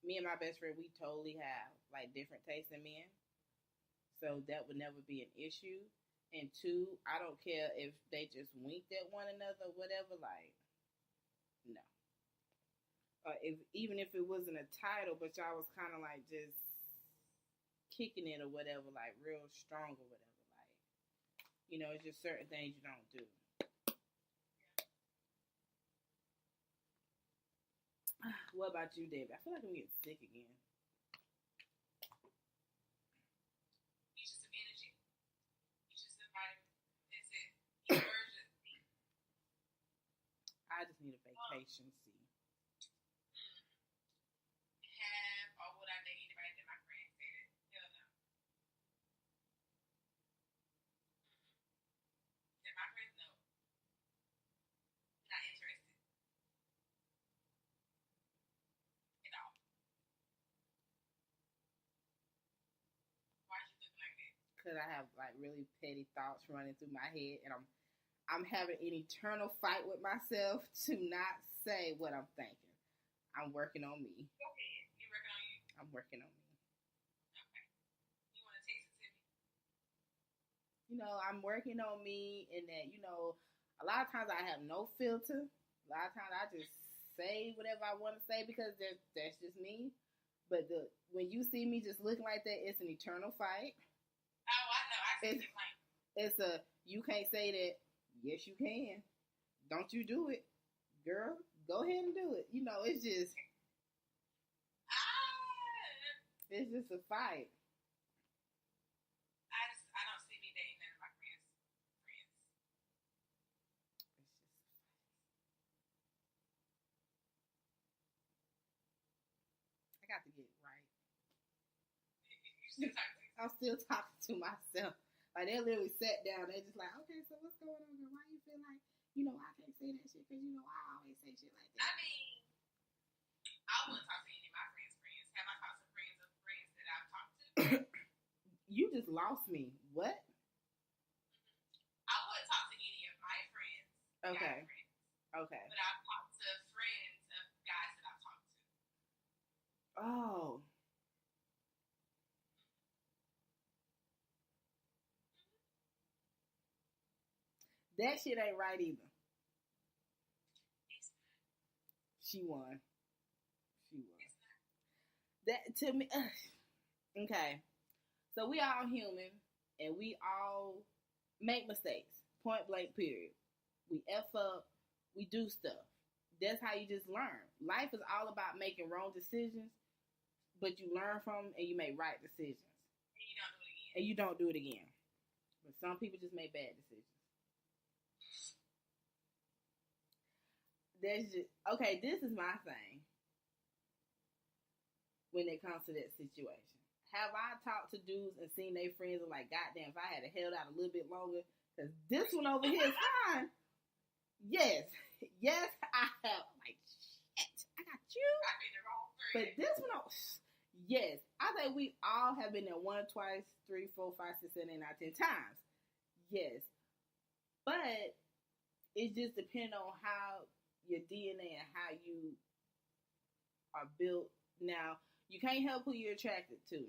me and my best friend, we totally have like different tastes in men, so that would never be an issue. And two, I don't care if they just winked at one another, whatever. Like, no. Even if it wasn't a title, but y'all was kind of like just kicking it or whatever, like real strong or whatever. Like, you know, it's just certain things you don't do. What about you, David? I feel like I'm getting sick again. You just some energy. You just some vitamin. It's it. Emergency. I just need a vacation. See. Have or would I date anybody that my friends dated? Hell no. That my friends know. Not interested. At all. Why are you looking like that? Because I have like really petty thoughts running through my head, and I'm having an eternal fight with myself to not say what I'm thinking. I'm working on me. Go ahead. You working on you? I'm working on me. Okay. You want to text it to me? You know, I'm working on me in that, you know, a lot of times I have no filter. A lot of times I just say whatever I want to say because that's just me. But when you see me just looking like that, it's an eternal fight. Oh, I know. I see the plan. It's you can't say that. Yes, you can. Don't you do it. Girl, go ahead and do it. You know, it's just a fight. I don't see me dating none of my friends. I got to get it right. You still talking to I'm still talking to myself. Like, they literally sat down. They just like, okay, so what's going on here? Why you feel like, you know, I can't say that shit because, you know, I always say shit like that. I mean, I wouldn't talk to any of my friends' friends. Have I talked to friends of friends that I've talked to? You just lost me. What? I wouldn't talk to any of my friends. Okay. Guy friends. Okay. But I've talked to friends of guys that I've talked to. Oh. That shit ain't right either. She won. That to me. Okay. So we all human, and we all make mistakes. Point blank. Period. We f up. We do stuff. That's how you just learn. Life is all about making wrong decisions, but you learn from them and you make right decisions. And you don't do it again. And you don't do it again. But some people just make bad decisions. That's just okay. This is my thing when it comes to that situation. Have I talked to dudes and seen their friends and like, goddamn, if I had held out a little bit longer, because this one over here is fine. Yes, I have. Like, shit, I got you. I've been the wrong friend. But this one, yes, I think we all have been there 1, twice, 3, 4, 5, 6, 7, 8, 9, 10 times. Yes, but it just depends on how your DNA and how you are built. Now, you can't help who you're attracted to.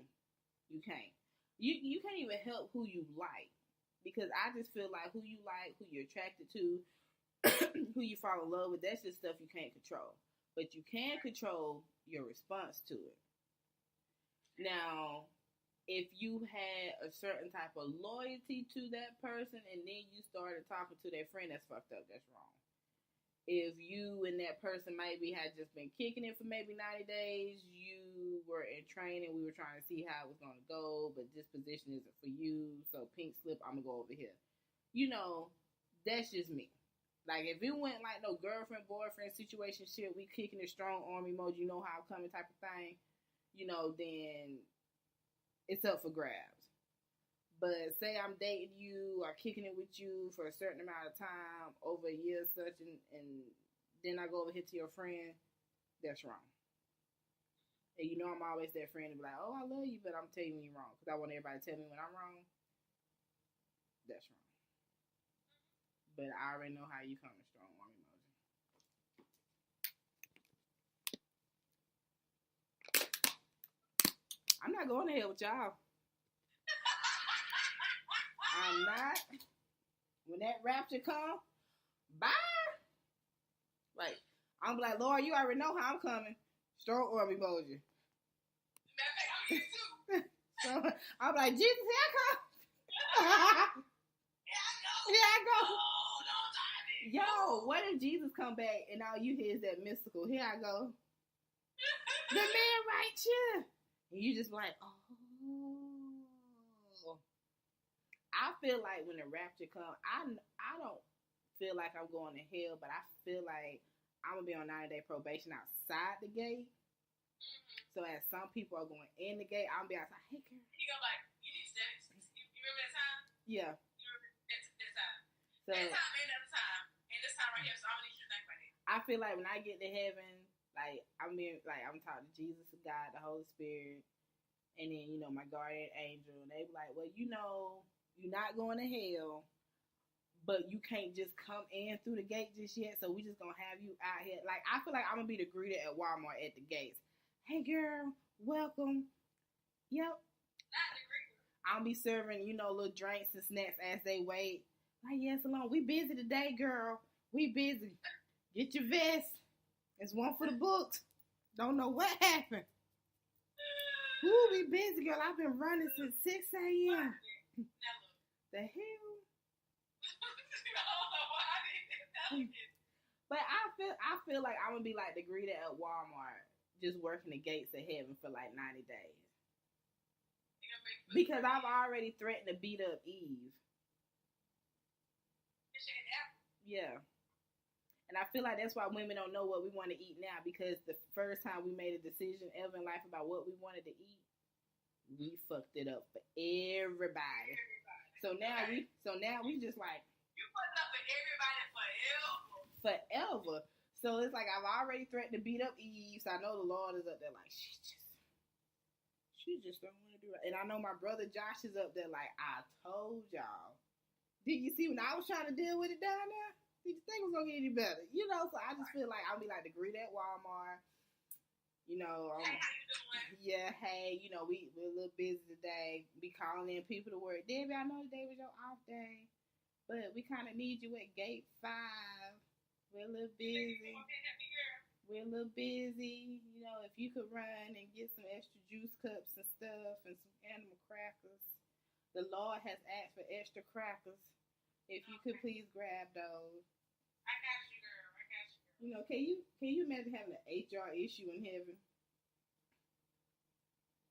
You can't. You can't even help who you like. Because I just feel like who you like, who you're attracted to, who you fall in love with, that's just stuff you can't control. But you can control your response to it. Now, if you had a certain type of loyalty to that person and then you started talking to their friend, that's fucked up. That's wrong. if you and that person maybe had just been kicking it for maybe 90 days, you were in training, we were trying to see how it was going to go, but this position isn't for you, so pink slip, I'm going to go over here. You know, that's just me. Like, if it went like no girlfriend, boyfriend situation shit, we kicking a strong arm emoji, you know how I'm coming type of thing, you know, then it's up for grabs. But say I'm dating you or kicking it with you for a certain amount of time, over a year such, and then I go over here to your friend, that's wrong. And you know I'm always that friend to be like, oh, I love you, but I'm telling you when you're wrong. Because I want everybody to tell me when I'm wrong. That's wrong. But I already know how you come in strong arm emoji. I'm not going to hell with y'all. I'm not. When that rapture come, bye. Like, I'm like, Lord, you already know how I'm coming. Strong arm emoji. So I'm like, Jesus, here I come. Here I go. Yo, what if Jesus come back and all you hear is that mystical? Here I go. The man right here. And you just like, oh. I feel like when the rapture comes, I don't feel like I'm going to hell, but I feel like I'm going to be on 90-day probation outside the gate. Mm-hmm. So as some people are going in the gate, I'm going to be outside. Hey, girl. You go like, you remember that time? Yeah. You remember that time? So, that time and that time. And this time right here, so I'm going to need you to think about it. I feel like when I get to heaven, like, I'm talking to Jesus, God, the Holy Spirit, and then, you know, my guardian angel, and they be like, well, you know, you're not going to hell, but you can't just come in through the gate just yet, so we just gonna have you out here. Like, I feel like I'm gonna be the greeter at Walmart at the gates. Hey, girl, welcome. Yep. Not the greeter. I'm gonna be serving, you know, little drinks and snacks as they wait. Like, yes, alone. We busy today, girl. We busy. Get your vest. It's one for the books. Don't know what happened. Ooh, we busy, girl. I've been running since 6 a.m. The hell? But I feel like I'm gonna be like the greeter at Walmart, just working the gates of heaven for like 90 days. Because I've already threatened to beat up Eve. Yeah. And I feel like that's why women don't know what we want to eat now, because the first time we made a decision ever in life about what we wanted to eat, we fucked it up for everybody. So now we just like, you fucked up for everybody forever. So it's like I've already threatened to beat up Eve. So I know the Lord is up there like, she just don't want to do it. And I know my brother Josh is up there like, I told y'all. Did you see when I was trying to deal with it down there? Did you think it was gonna get any better? You know, so I just feel like I'll be like the greeter at Walmart. You know, hey, how you doing? Yeah, hey, you know, we're a little busy today. Be calling in people to work. Debbie, I know today was your off day, but we kind of need you at gate 5. We're a little busy. We're a little busy. You know, if you could run and get some extra juice cups and stuff and some animal crackers. The Lord has asked for extra crackers. If you could please grab those. I got you, girl. You know, can you imagine having an HR issue in heaven?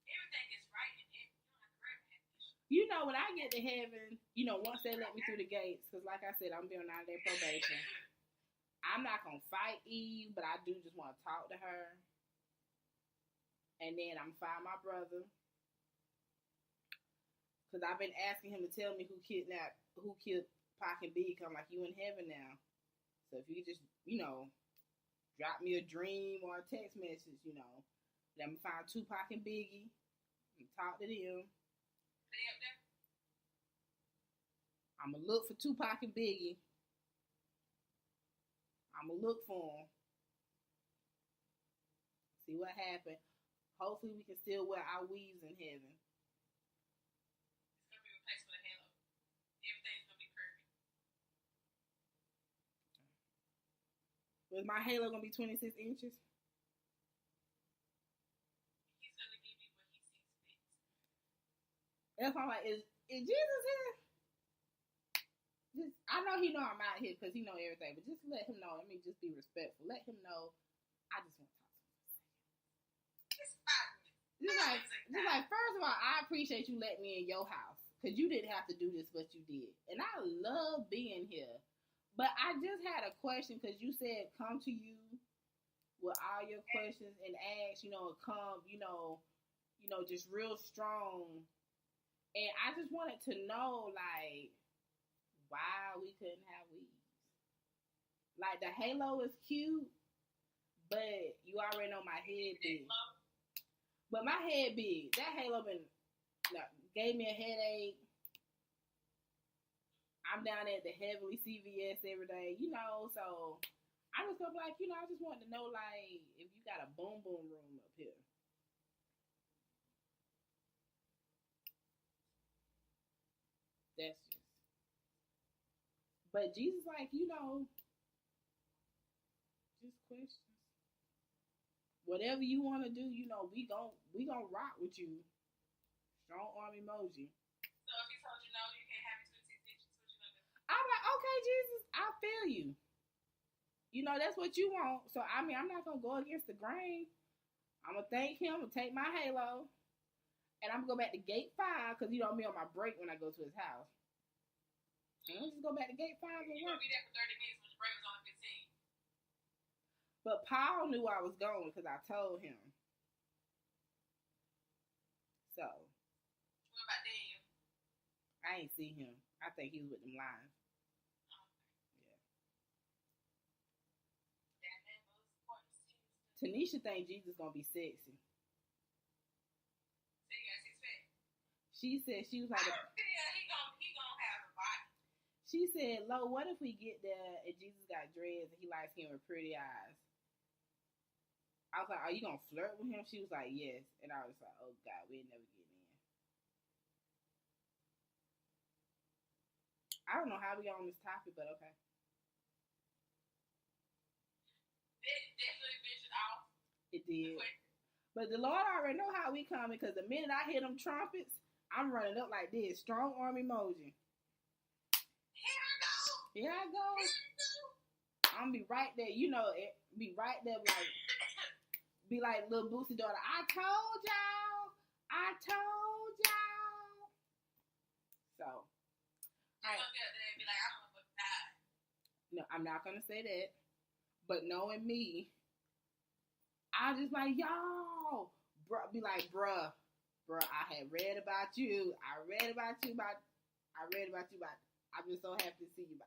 Everything is right in heaven. You don't have to grab an issue. You know, when I get to heaven, you know, once they let me through the gates, because like I said, I'm being on 9-day probation. I'm not going to fight Eve, but I do just want to talk to her. And then I'm going to find my brother. Because I've been asking him to tell me who killed Pac and Big. I'm like, you in heaven now. So if you just, you know, drop me a dream or a text message, you know. Then I'm going to find Tupac and Biggie and talk to them. They up there? I'm going to look for Tupac and Biggie. I'm going to look for them. See what happened. Hopefully we can still wear our weaves in heaven. It's going to be a place for the halo. Everything's going to be perfect. Was my halo going to be 26 inches? He's going to give you what he sees fit. That's why I'm like, is Jesus here? I know he know I'm out here because he know everything, but just let him know. Let me just be respectful. Let him know I just want to talk to him. It's fine. Just like, first of all, I appreciate you letting me in your house because you didn't have to do this, but you did. And I love being here. But I just had a question because you said come to you with all your questions and ask, come, just real strong. And I just wanted to know, like, why we couldn't have weaves. Like, the halo is cute, but you already know my head big. But my head big. That halo gave me a headache. I'm down at the Heavenly CVS every day, so I just go like, I just wanted to know, like, if you got a boom boom room up here. That's just. But Jesus, like, just questions. Whatever you want to do, we gon' rock with you. Strong arm emoji. So if he told you no, you can't have it 26 inches, what you gonna do? I'm like, okay, Jesus, I feel you. That's what you want. So, I'm not going to go against the grain. I'm going to thank him and take my halo. And I'm going to go back to gate 5 because, I'm be on my break when I go to his house. And I'll just go back to gate 5 and You're work. going to be there for 30 minutes when the break was only 15. But Paul knew I was going because I told him. So. What about Daniel? I ain't see him. I think he was with them lions. Tanisha think Jesus gonna be sexy. She said she was like, he gonna have a body. She said, "Lo, what if we get there and Jesus got dreads and he likes him with pretty eyes?" I was like, "Are you gonna flirt with him?" She was like, "Yes," and I was like, "Oh God, we ain't never getting in." I don't know how we got on this topic, but okay. It definitely ventured off. It did. But the Lord already know how we coming because the minute I hear them trumpets, I'm running up like this. Strong arm emoji. Here I go. I'm gonna be right there. Be right there be like little Boosie daughter. I told y'all. So. Be like, I'm gonna die. No, I'm not gonna say that. But knowing me, I just like, y'all, be like, bruh, I had read about you. I'm just so happy to see you.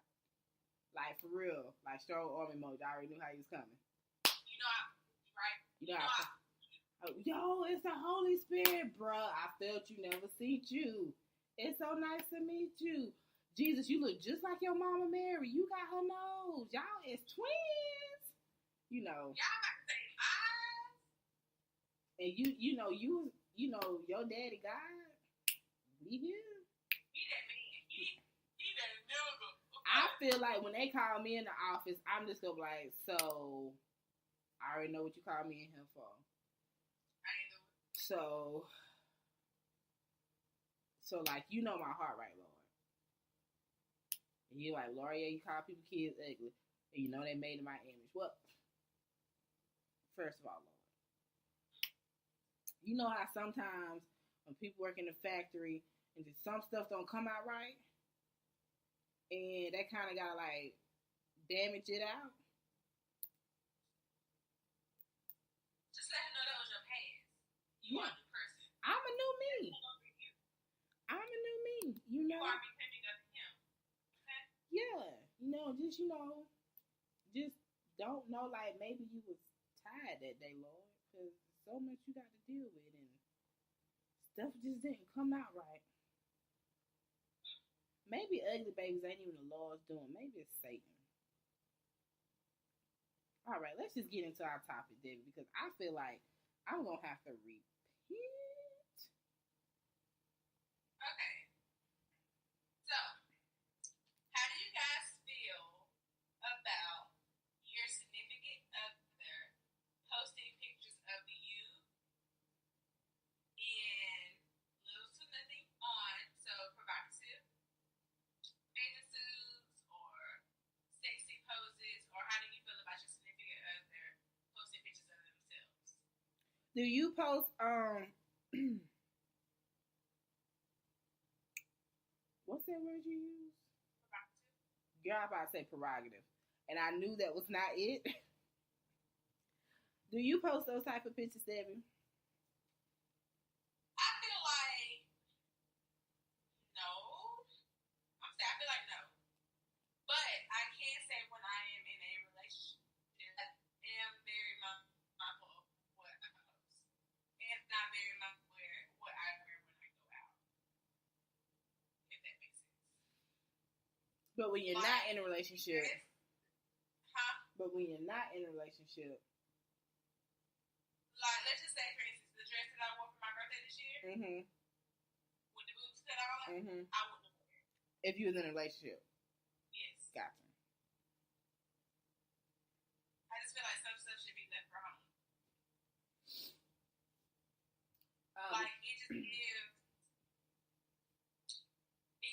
Like, for real. Like, strong arm emoji. I already knew how he was coming. Yo, it's the Holy Spirit, bruh. I felt you, never seen you. It's so nice to meet you. Jesus, you look just like your mama Mary. You got her nose. Y'all is twins. Y'all got the same eyes. And your daddy God. We here. He that man. He that nigga. I feel like when they call me in the office, I'm just gonna be like, so I already know what you called me in here for. I ain't know it. So like, my heart, right, Lord? And you're like, Lord, yeah, you call people kids ugly. And they made in my image. Well, first of all, Lord, you know how sometimes when people work in the factory and just some stuff don't come out right, and they kind of gotta like damage it out. Just let him know that was your past. You are a new person. I'm a new me. I'm a new me. You are becoming of him. Okay? Yeah. Just don't know, like, maybe you was tired that day, Lord, because so much you got to deal with, and stuff just didn't come out right. Maybe ugly babies ain't even the Lord's doing. Maybe it's Satan. All right, let's just get into our topic, Debbie, because I feel like I'm going to have to repeat. Okay. So, how do you guys feel about your significant other posting pictures of you in little to nothing on, so provocative bathing suits or Do you post what's that word you use? Girl, I about to say prerogative. And I knew that was not it. Do you post those type of pictures, Debbie? I feel like no. I feel like no. But I can say when I am in a relationship, I am very mindful of what I post. And not very mindful of what I wear when I go out. If that makes sense. But when you're not in a relationship. Huh? But when you're not in a relationship. Like, let's just say, for instance, the dress that I wore for my birthday this year, with the boobs cut all out, I wouldn't wear it. If you was in a relationship. Yes. Gotcha. I just feel like some stuff should be left for home. Like, it just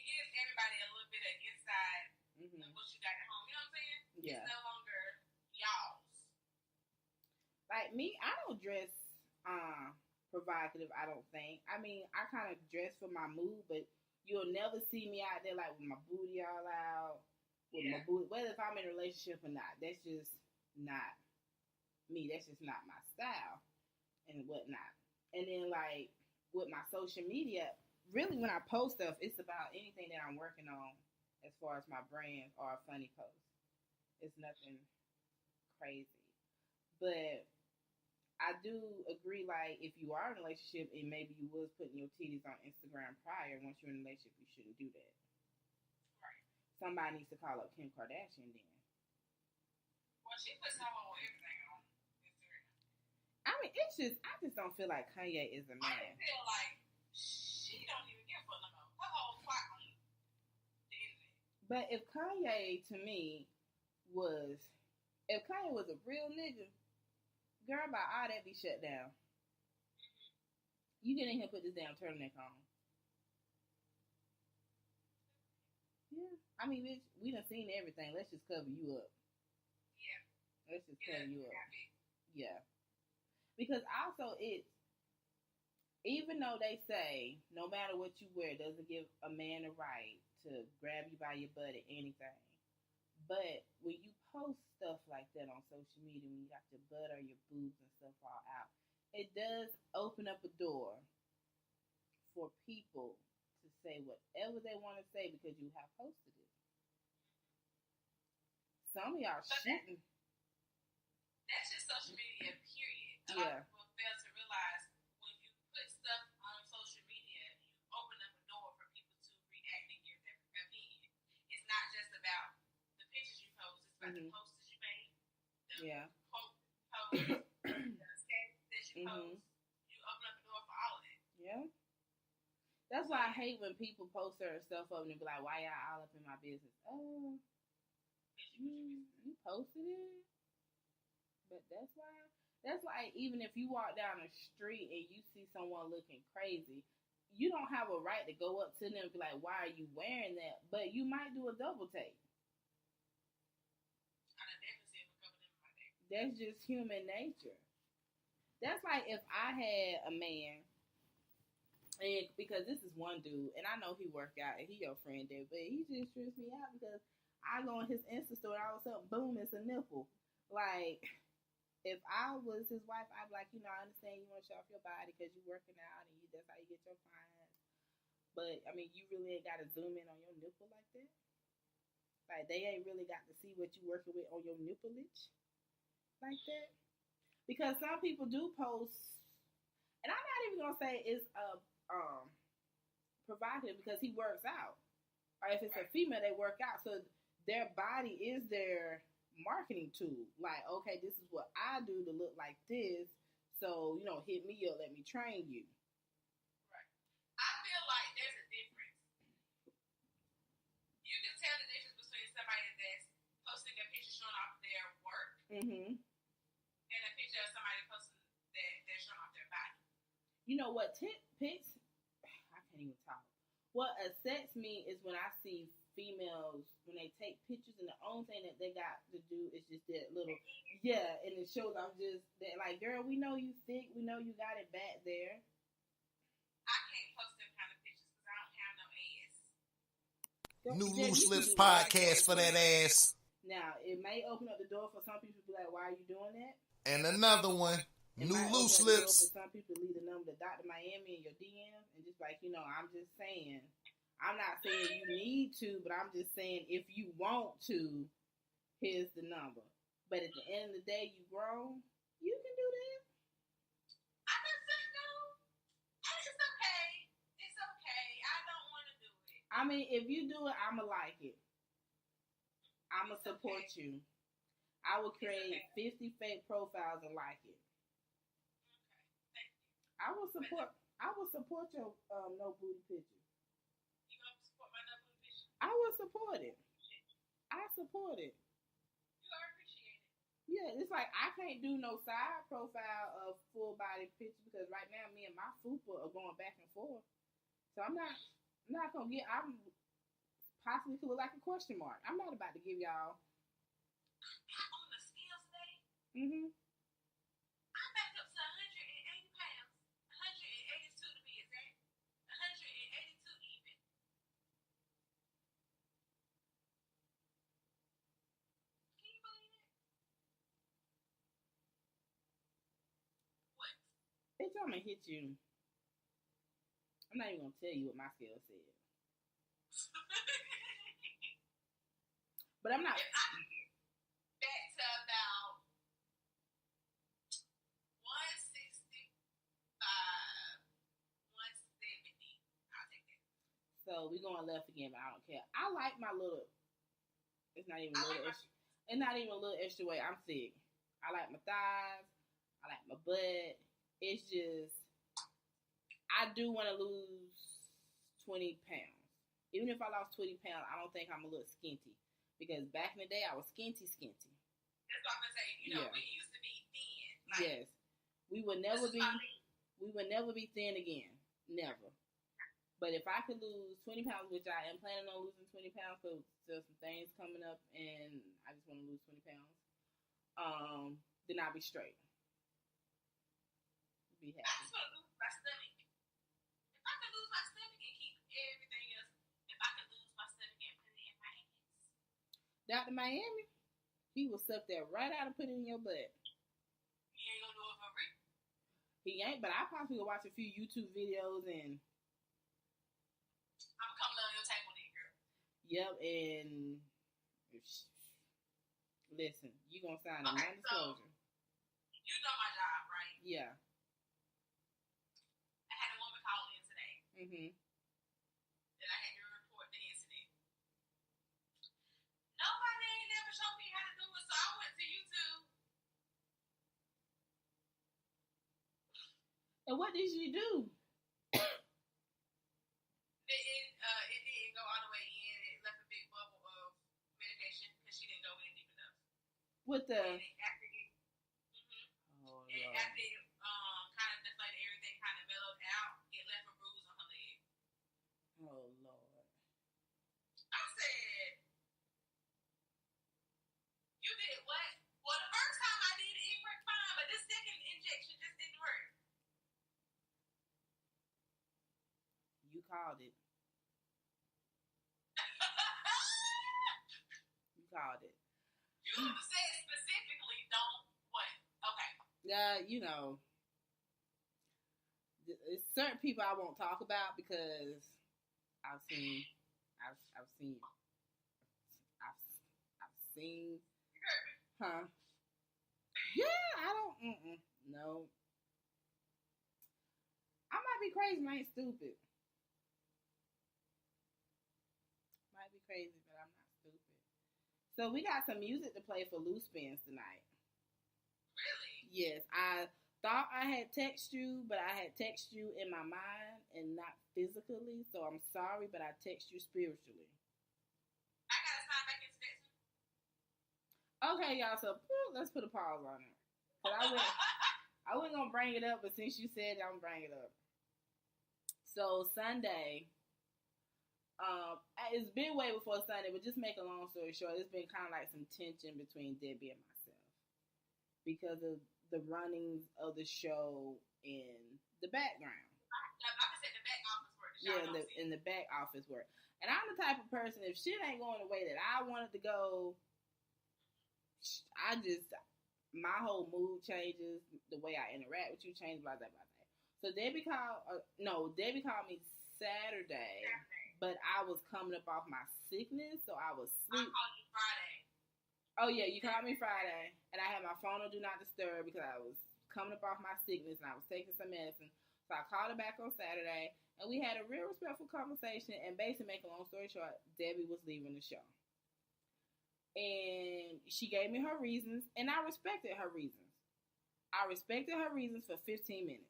gives everybody a little bit of inside of what you got at home. You know what I'm saying? Yeah. It's no longer y'all's. Like me, I don't dress provocative, I don't think. I mean, I kind of dress for my mood, but you'll never see me out there like with my booty all out, with my booty, whether if I'm in a relationship or not. That's just not me. That's just not my style and whatnot. And then like with my social media, really when I post stuff, it's about anything that I'm working on as far as my brand or a funny post. It's nothing crazy. But I do agree, like, if you are in a relationship and maybe you was putting your titties on Instagram prior, once you're in a relationship, you shouldn't do that. Right. Somebody needs to call up Kim Kardashian then. Well, she puts her whole everything on Instagram. I mean, I just don't feel like Kanye is a man. I feel like she don't even give a fuck no more. Her whole plot on the internet. But if Kanye, to me, was a real nigga, girl, by all that be shut down. You get in here, put this damn turtleneck on. Yeah. I mean, bitch, we done seen everything. Let's just cover you up. Yeah. Let's just cover you up. Yeah. Because also even though they say no matter what you wear doesn't give a man a right to grab you by your butt or anything. But when you post stuff like that on social media, when you got your butt or your boobs and stuff all out, it does open up a door for people to say whatever they want to say because you have posted it. Some of y'all shouldn't. That's just social media, period. A Yeah. lot of people fail to realize when you put stuff on social media, you open up a door for people to react and give their opinion. It's not just about the pictures you post, it's about the posts that you make, the posts, the stats that you post. You open up a door for all of it. Yeah. That's why I hate when people post certain stuff up and be like, why y'all all up in my business? Oh, you posted it? But that's why even if you walk down the street and you see someone looking crazy, you don't have a right to go up to them and be like, why are you wearing that? But you might do a double take. That's just human nature. That's like if I had a man, and because this is one dude, and I know he work out, and he your friend there, but he just trips me out because I go on his Insta story, all of a sudden, boom, it's a nipple. Like, if I was his wife, I'd be like, I understand you want to show off your body because you're working out, and that's how you get your clients. But, I mean, you really ain't got to zoom in on your nipple like that. Like, they ain't really got to see what you working with on your nippleage like that. Because some people do post, and I'm not even going to say it's provocative because he works out. Or if it's a female, they work out. So their body is their marketing tool. Like, okay, this is what I do to look like this. So, hit me up, let me train you. Right. I feel like there's a difference. You can tell the difference between somebody that's posting a picture showing off their work and a picture of somebody posting that they're showing off their body. You know what? Pics, I can't even talk. What upsets me is when I see females, when they take pictures and the only thing that they got to do is just that little Yeah, and it shows I'm just that like, girl, we know you sick. We know you got it back there. I can't post them kind of pictures because I don't have no ass. New Jay, Loose you can Lips do that. podcast for that ass. Now, it may open up the door for some people to be like, why are you doing that? And another one, It New might Loose open up the door Lips. for some people to leave the number to Dr. Miami in your DM and just like, I'm just saying. I'm not saying you need to, but I'm just saying if you want to, here's the number. But at the end of the day, you grown, you can do that. I just said no. It's okay. It's okay. I don't want to do it. I mean, if you do it, I'ma like it. I'ma support you. I will create 50 fake profiles and like it. Okay. Thank you. I will support your no booty picture. You gonna support my double vision? I will support it. I support it. You are appreciated. Yeah, it's like I can't do no side profile of full body picture because right now me and my fupa are going back and forth. So I'm not gonna get. I'm possibly could look like a question mark. I'm not about to give y'all. On the scales today, I'm back up to 180 pounds. 182 to be exact. 182 even. Can you believe it? What? Bitch, I'm gonna hit you. I'm not even gonna tell you what my scale said. But I'm not. If I can get back to about 165, 170, I'll take that. So we going left again, but I don't care. I like my little. It's not even a little. like It's not even a little extra weight. I'm sick. I like my thighs. I like my butt. It's just. I do want to lose 20 pounds. Even if I lost 20 pounds, I don't think I'm a little skinty. Because back in the day, I was skinty. That's what I'm gonna say. Yeah. We used to be thin. Like, Yes. We would never be thin again. Never. But if I could lose 20 pounds, which I am planning on losing 20 pounds because there's some things coming up and I just want to lose 20 pounds, then I'll be straight. Be happy. I just want to lose my stomach. If I could lose my stomach and keep everything else, if I could lose my stomach and put it in my hands. Dr. Miami, he will suck that right out and put it in your butt. He ain't gonna do it for free. He ain't, but I possibly will watch a few YouTube videos and. I'm coming on your table then, girl. Yep, and. Listen, you gonna sign a non-disclosure. So, you know my job, right? Yeah. I had a woman call in today. That I had to report the incident. Nobody ain't never showed me how to do it, so I went to YouTube. And what did you do? It didn't go all the way in. It left a big bubble of medication because she didn't go in deep enough. With the. And after it, Oh, and Lord. after it kind of deflated, everything kind of mellowed out. It left a bruise on her leg. Oh, Lord. I said, "You did what?" Well, the first time I did it, it worked fine, but this second injection just didn't work. You called it. You called it. You said specifically, don't what? Okay. Yeah, it's certain people I won't talk about because I've seen. You heard me. Huh? Yeah, I don't. No. I might be crazy, but I ain't stupid. Might be crazy, but I'm not stupid. So we got some music to play for Loose Spins tonight. Really? Yes, I thought I had texted you, but I had texted you in my mind and not physically. So I'm sorry, but I text you spiritually. I gotta sign back into that too. Okay, y'all. So let's put a pause on it. But I wasn't gonna bring it up, but since you said it, I'm gonna bring it up. So Sunday, it's been way before Sunday, but just make a long story short, it's been kind of like some tension between Debbie and myself. because of the runnings of the show in the background. I said the back office work. Yeah, in the back office work. And I'm the type of person, if shit ain't going the way that I want it to go, my whole mood changes, the way I interact with you changes, blah, blah, blah. So Debbie called me Saturday, but I was coming up off my sickness, so I was sleep. I called you Friday. Oh yeah, you called me Friday, and I had my phone on Do Not Disturb because I was coming up off my sickness and I was taking some medicine. So I called her back on Saturday, and we had a real respectful conversation. And basically, make a long story short, Debbie was leaving the show, and she gave me her reasons, and I respected her reasons. I respected her reasons for 15 minutes.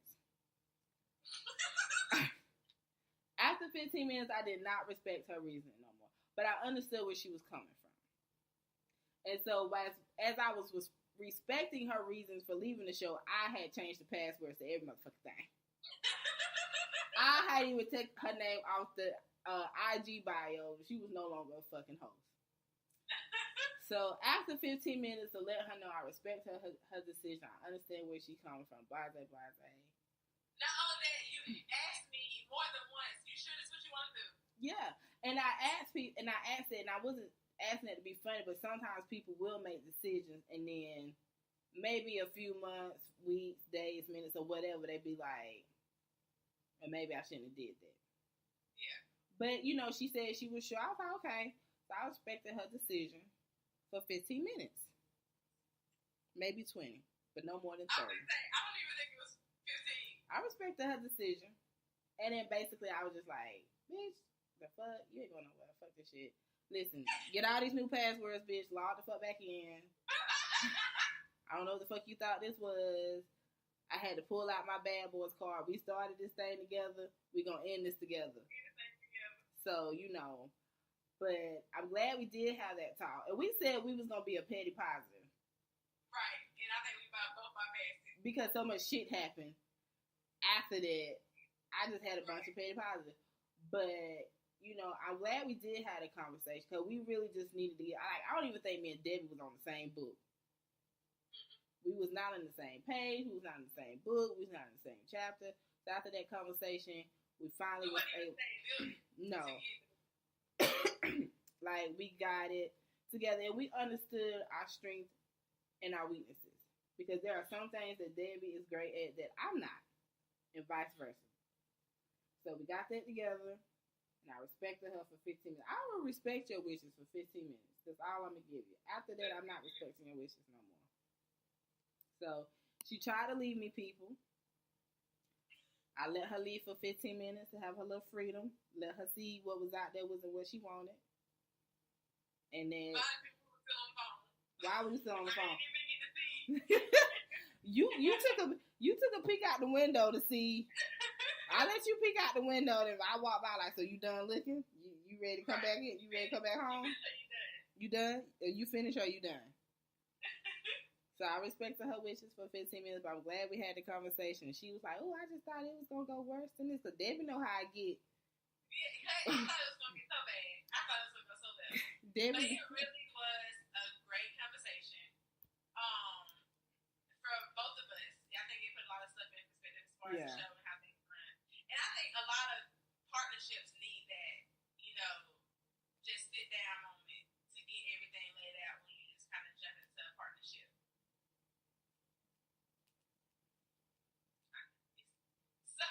After 15 minutes, I did not respect her reasoning no more. But I understood where she was coming from. And so as I was respecting her reasons for leaving the show, I had changed the passwords to every motherfucking thing. I hadn't even taken her name off the IG bio. She was no longer a fucking host. So after 15 minutes to let her know I respect her decision, I understand where she's coming from. Blase, blase. Not only that, you asked me more than once, you sure this is what you want to do? Yeah. And I asked it, and I wasn't asking it to be funny, but sometimes people will make decisions, and then maybe a few months, weeks, days, minutes, or whatever, they be like, or maybe I shouldn't have did that. Yeah. But, you know, she said she was sure. I was like, okay. So I respected her decision for 15 minutes. Maybe 20, but no more than 30. I don't even think it was 15. I respected her decision. And then basically I was just like, bitch, the fuck? You ain't going nowhere. Fuck this shit. Listen, get all these new passwords, bitch. Log the fuck back in. I don't know what the fuck you thought this was. I had to pull out my bad boys card. We started this thing together. We gonna end this together. So, you know. But I'm glad we did have that talk. And we said we was gonna be a petty positive. Right. And I think we both bypassed it. Because so much shit happened. After that, I just had a bunch of petty positive. But, you know, I'm glad we did have a conversation. Because we really just needed to get... I don't even think me and Debbie was on the same book. We was not on the same page. We was not in the same book. We was not in the same chapter. So after that conversation, we finally was able... No. Like, we got it together. And we understood our strengths and our weaknesses. Because there are some things that Debbie is great at that I'm not. And vice versa. So we got that together. And I respected her for 15 minutes. I will respect your wishes for 15 minutes. That's all I'm going to give you. After that, I'm not respecting your wishes no more. So, she tried to leave me, people. I let her leave for 15 minutes to have her little freedom. Let her see what was out there wasn't what she wanted. And then... Why was you still on the phone? You took a peek out the window to see... I let you peek out the window, and I walk by like, so you done looking? You ready to come back in? You ready to come back home? You done? Are you finished or you done? So I respected her wishes for 15 minutes, but I'm glad we had the conversation. She was like, oh, I just thought it was going to go worse than this. Because Debbie know how I get. Yeah, I thought it was going to get so bad. I thought it was going to go so bad. Debbie. But it really was a great conversation. For both of us. I think it put a lot of stuff in perspective as far as the show and how things run. And I think a lot of partnerships need that, you know, just sit down moment to get everything laid out when you just kind of jump into a partnership. So,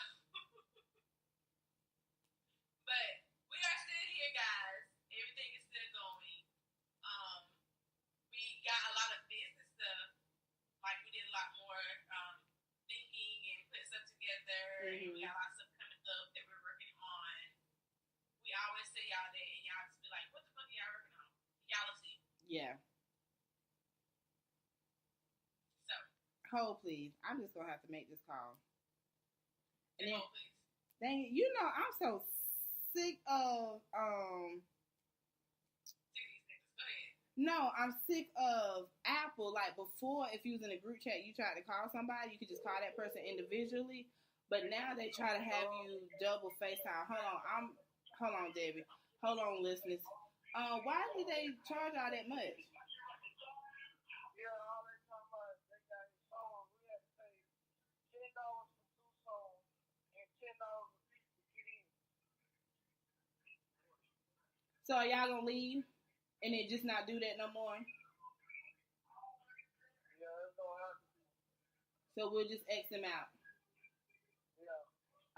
but we are still here, guys. Everything is still going. We got a lot of business stuff. Like, we did a lot more thinking and putting stuff together. And we got a lot of stuff coming up that we're working on. We always say y'all that, and y'all just be like, what the fuck are y'all working on? Y'all will see. Yeah. So. Hold, please. I'm just going to have to make this call. And then, Hold, please. dang it, you know, I'm so sick of, No, I'm sick of Apple. Like, before, if you was in a group chat, you tried to call somebody, you could just call that person individually. But now they try to have you double FaceTime. Hold on, Debbie. Hold on, listeners. Why did they charge all that much? So are y'all gonna leave and then just not do that no more? Yeah, it's gonna have to be. So we'll just X them out. Yeah.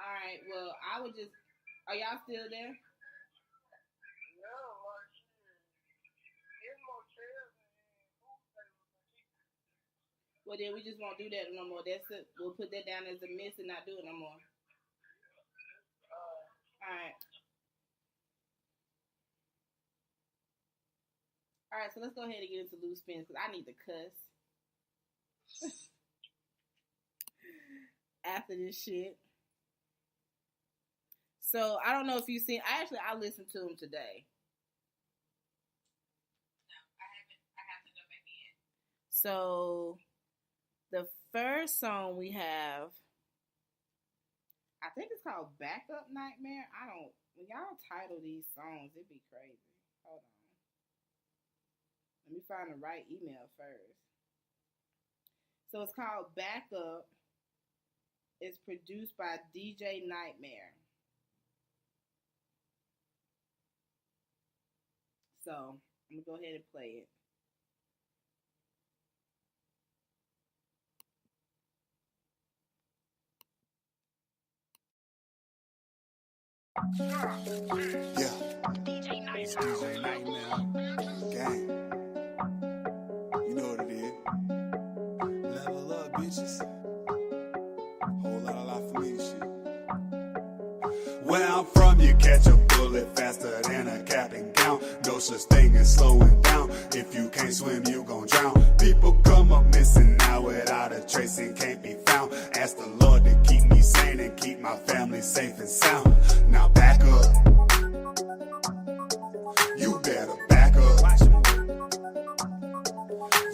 All right. Well, I would just. Are y'all still there? Yeah, like shit. Get more chairs and food tables and keep. Well, then we just won't do that no more. That's it. We'll put that down as a miss and not do it no more. All right. All right, so let's go ahead and get into loose spins because I need to cuss after this shit. So I don't know if you've seen. I listened to him today. No, I haven't. I have to go back in. So the first song we have, I think it's called "Backup Nightmare." When y'all title these songs, it'd be crazy. Hold on. Let me find the right email first. So it's called Backup. It's produced by DJ Nightmare. So I'm going to go ahead and play it. Yeah. DJ Nice. DJ Nightmare. Gang. You know what it is. Level up, bitches. Whole lot of life for me shit. Where I'm from, you catch a bullet faster than a cap and gown. No such thing as slowing down. If you can't swim, you gon' drown. People come up missing now without a trace and can't be found. Ask the Lord to keep me sane and keep my family safe and sound. Now back up. You better back up.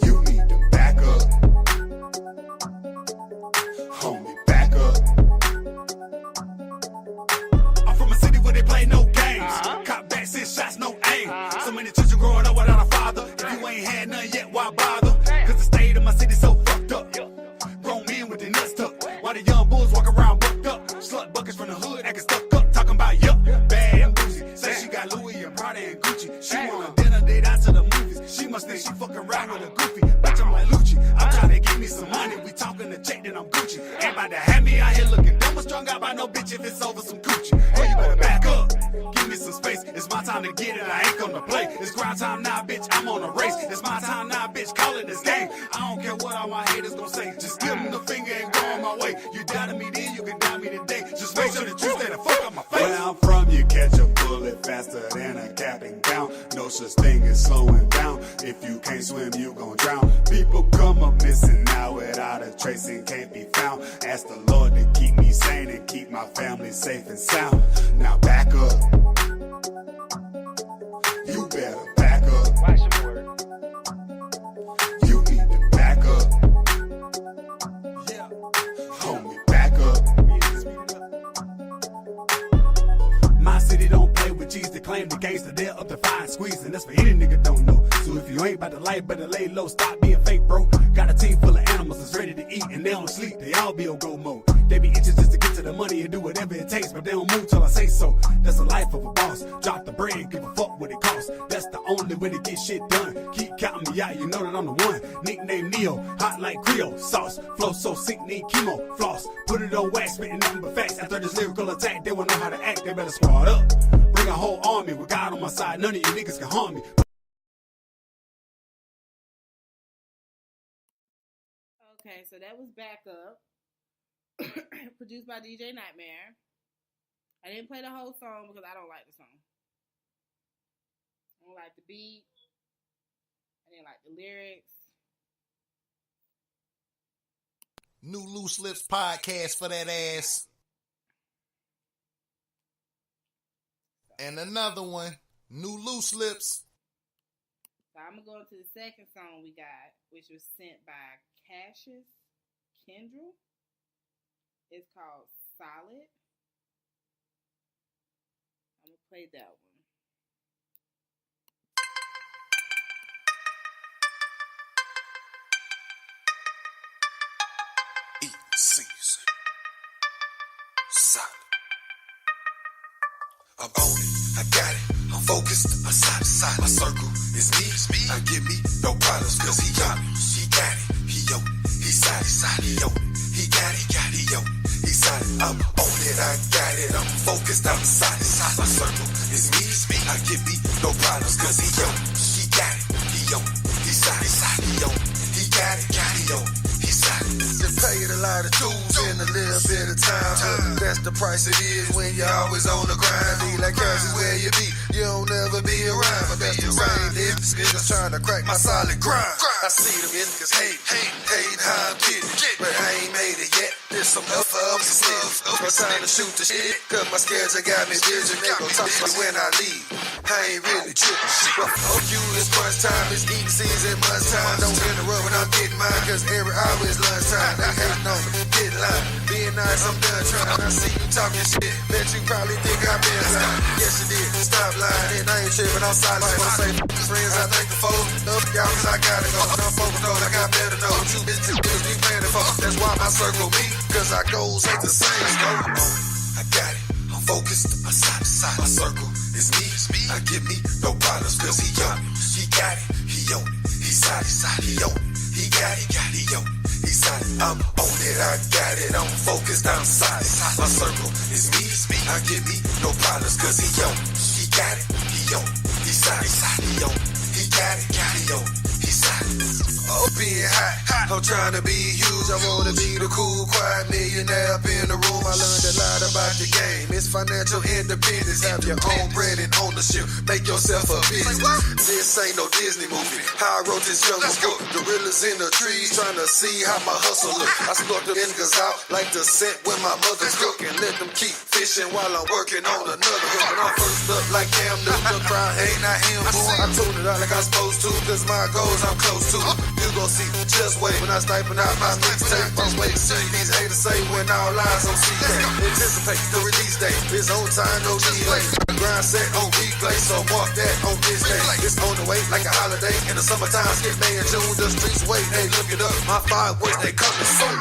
You need to back up. Homie, back up. I'm from a city where they play no games. Cop back, 6 shots, no aim. So many children growing up without a father. If you ain't had none yet, why bother? Cause the state of my city so fucked up. Grown men with their nuts tucked. While the young bulls walk around bucked up. Slut buckets from the hood acting stuck up. Talking about yup, bad and bougie. Say she got Louis and Prada and Gucci. She want a dinner date out to the movies. She must think she fucking around with a goofy. Bitch, I'm like Lucci. I'm trying to give me some money. We talking to check, then I'm Gucci. Ain't about to have me out here looking dumb or strung out by no bitch if it's over some coochie. Oh, you better back up. Give me some space. It's my time to get it. I ain't gonna play. It's grind time now, bitch. I'm on a race. It's my time now, bitch. Call it this game. I don't care what all my haters gon' say. Just give them the finger and go on my way. You doubted me then, you can doubt me today. Just make sure that you stay the fuck out my face. Where I'm from, you catch a bullet faster than a cap and gown. No such thing as slowing down. If you can't swim, you gon' drown. People come up missing now without a trace and can't be found. Ask the Lord to keep me sane and keep my family safe and sound. Now back up. You better back up. You need to back up. Yeah. Homie, back up. My city don't play with G's to claim the gangster. They're up to 5 squeezing. That's for any nigga don't know. So if you ain't about to life, better lay low. Stop being fake, bro. Got a team full of animals that's ready to eat and they don't sleep. They all be on go mode. They be itching just to get to the money and do whatever it takes, but they don't move till I say so. That's the life of a boss. Drop the bread, give a fuck what it costs. That's the only way to get shit done. Keep counting me out, you know that I'm the one. Nickname Neo, hot like Creole sauce. Flow so sick, need chemo, floss. Put it on wax, spitting nothing but facts. After this lyrical attack, they won't know how to act. They better squad up. Bring a whole army with God on my side. None of you niggas can harm me. Okay, so that was Backup. Produced by DJ Nightmare. I didn't play the whole song because I don't like the song. I don't like the beat. I didn't like the lyrics. New Loose Lips podcast for that ass. And another one, New Loose Lips. So I'm going to go into the second song we got, which was sent by Cassius K. It's called Solid. I'm going to play that one. Season. Solid. I'm on it, I got it. I'm focused, I'm side to side. My circle is me. I give me no problems, cause he got it. He got it, he own it. He side to side, he own it. He got it, he own it. He side it, I'm on it, I got it. I'm focused, I'm side to side. My circle is me. I give me no problems, cause he own it. He got it, he own it. He side to side, he own it. He got it, he own it. He side it. You paid a lot of dues in a little bit of time, but that's the price it is when you're always on the grind. Be like Cassius where you be, you don't ever be around, but that's the same. These niggas trying to crack my solid grind. I see them niggas hate how I'm getting, but I ain't made it yet. There's some ups and sniffs. No time to shoot the shit, cause my schedule got me busy. They gon' talk to me when I leave. I ain't really trippin'. Hope you is crunch time, it's eating season, lunch time. Don't interrupt when I'm getting mine, cause every hour is lunchtime. They hating on me, get line. Being nice, I'm done trying. I see you talking shit, bet you probably think I've been lying. Yes, you did, stop lying, and I ain't trippin' on silence. When I say friends, I thank the foes. Up y'all, cause I gotta go. I'm focused on, I got better know. Too busy to be planning for. That's why my circle me, cause our goals ain't the same. I got it, I'm focused, I'm side to side. My circle is me. I give me no problems, cause he own it. He got it, he own it. He side to side, he own it. He got it, he own it. He side it, I'm on it, I got it. I'm focused, I'm side to side. My circle is me. I give me no problems, cause he own it. He got it, he own it. He side to side, he own it. He got it, he own it. He side it. Oh, being hot, I'm trying to be huge. I wanna be the cool, quiet millionaire up in the room. I learned a lot about the game. It's financial independence. Have your own bread and ownership. Make yourself a business. This ain't no Disney movie. How I wrote this jungle book. Gorillas in the trees trying to see how my hustle look. I snuck the niggas out like the scent when my mother's cooking. Let them keep fishing while I'm working on another hook. When I'm first up like Cam Newton, the crowd ain't not him, boy. I told it out like I'm supposed to, cause my goals I'm close to. You gon' see, just wait when I sniping out my mixtape. I'm waiting to see these haters say when all lies on CK. Anticipate the release date. It's on time, no delay. Grind set on replay, so mark that on this day. It's on the way like a holiday. In the summertime, skip May and June. The streets wait, hey, look it up. My fireworks, they coming soon.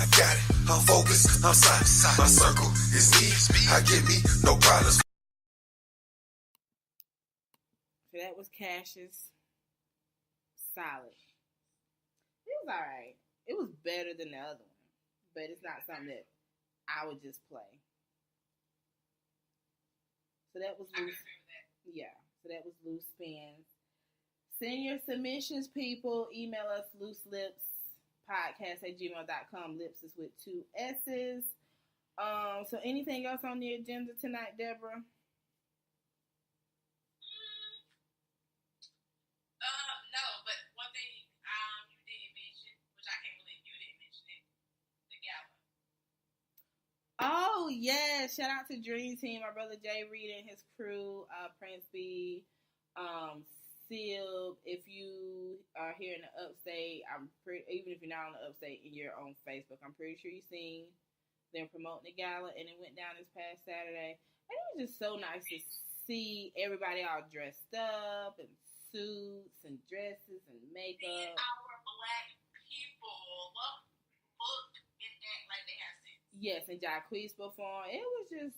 I got it, I'm focused, I'm side to side. My circle is me. I give me no problems. So that was Cassius. Solid. It was alright. It was better than the other one, but it's not something that I would just play. So that was loose. Yeah. So that was loose spins. Send your submissions, people. Email us looselipspodcast@gmail.com. Lips is with 2 S's. So anything else on the agenda tonight, Deborah? No, but one thing you didn't mention, which I can't believe you didn't mention it, the gala. Oh, yeah. Shout out to Dream Team, my brother Jay Reed and his crew, Prince B, Seal. If you are here in the upstate, even if you're not on the upstate and you're on Facebook, I'm pretty sure you've seen them promoting the gala, and it went down this past Saturday. And it was just so nice to see everybody all dressed up and suits and dresses and makeup. Seeing our black people look and act like they have sense. Yes, and Jacquees performed. It was just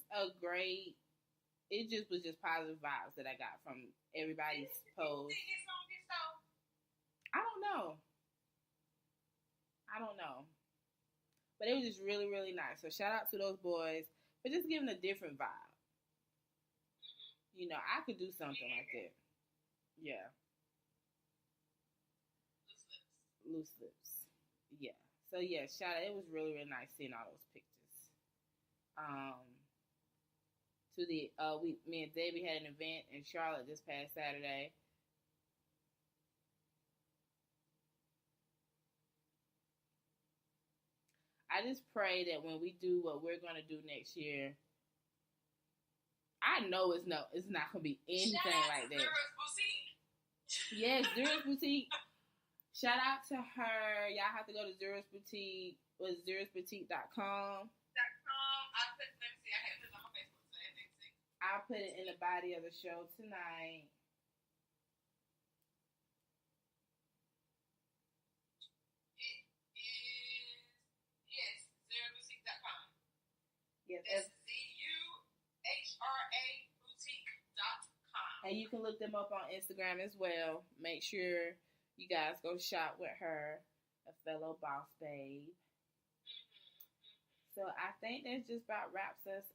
positive vibes that I got from everybody's post. I don't know. But it was just really, really nice. So shout out to those boys for just giving a different vibe. You know, I could do something like that. Yeah. Loose lips. Yeah. So yeah, shout out. It was really, really nice seeing all those pictures. Me and Debbie had an event in Charlotte this past Saturday. I just pray that when we do what we're going to do next year, I know it's not going to be anything like that. Yes, Zuhra Boutique. Shout out to her. Y'all have to go to Zuhra's Boutique. Was Zuhra'sBoutique.com. I'll put it in the body of the show tonight. Yes, that's ZUHRA Boutique.com. And you can look them up on Instagram as well. Make sure you guys go shop with her, a fellow boss babe. So I think that just about wraps us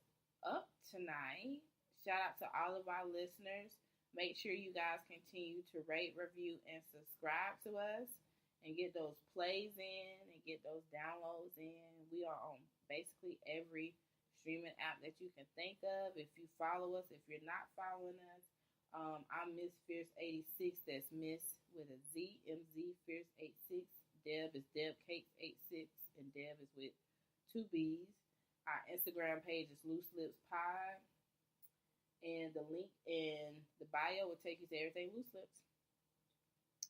up tonight. Shout out to all of our listeners. Make sure you guys continue to rate, review, and subscribe to us and get those plays in and get those downloads in. We are on basically every streaming app that you can think of. If you follow us, if you're not following us, I'm Miss Fierce 86. That's Miss with a Z, MZ Fierce 86. Deb is Deb Cakes 86, and Deb is with 2 B's. Our Instagram page is Loose Lips Pod, and the link in the bio will take you to everything Loose Lips.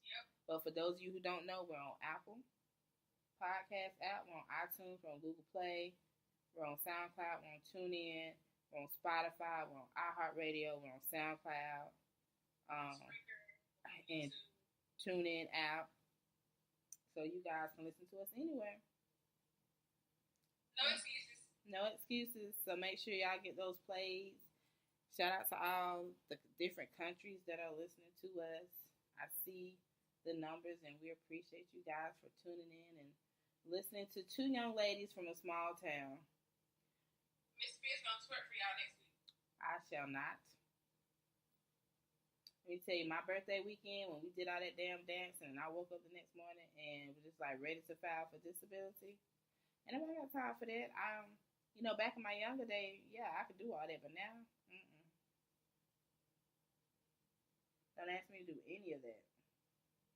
Yep. But for those of you who don't know, we're on Apple Podcast app, we're on iTunes, we're on Google Play, we're on SoundCloud, we're on TuneIn, we're on Spotify, we're on iHeart Radio, we're on SoundCloud, and TuneIn app. So you guys can listen to us anywhere. No excuses. No excuses. So make sure y'all get those plays. Shout out to all the different countries that are listening to us. I see the numbers, and we appreciate you guys for tuning in and listening to 2 young ladies from a small town. Miss Fierce gonna twerk for y'all next week. I shall not. Let me tell you, my birthday weekend, when we did all that damn dancing, and I woke up the next morning and was just like ready to file for disability. And nobody got time for that. Back in my younger day, yeah, I could do all that, but now, don't ask me to do any of that.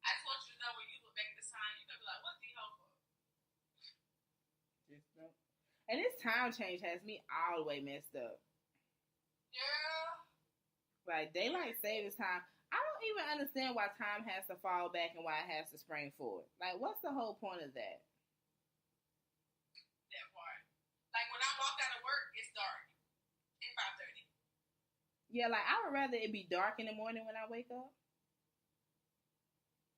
I just want you to know when you look back at this time, you're gonna be like, what's the hoe for? Just don't. And this time change has me all the way messed up. Yeah. Like, daylight savings time, I don't even understand why time has to fall back and why it has to spring forward. Like, what's the whole point of that? That part. Like, when I walk out of work, it's dark. It's 5:30. Yeah, like, I would rather it be dark in the morning when I wake up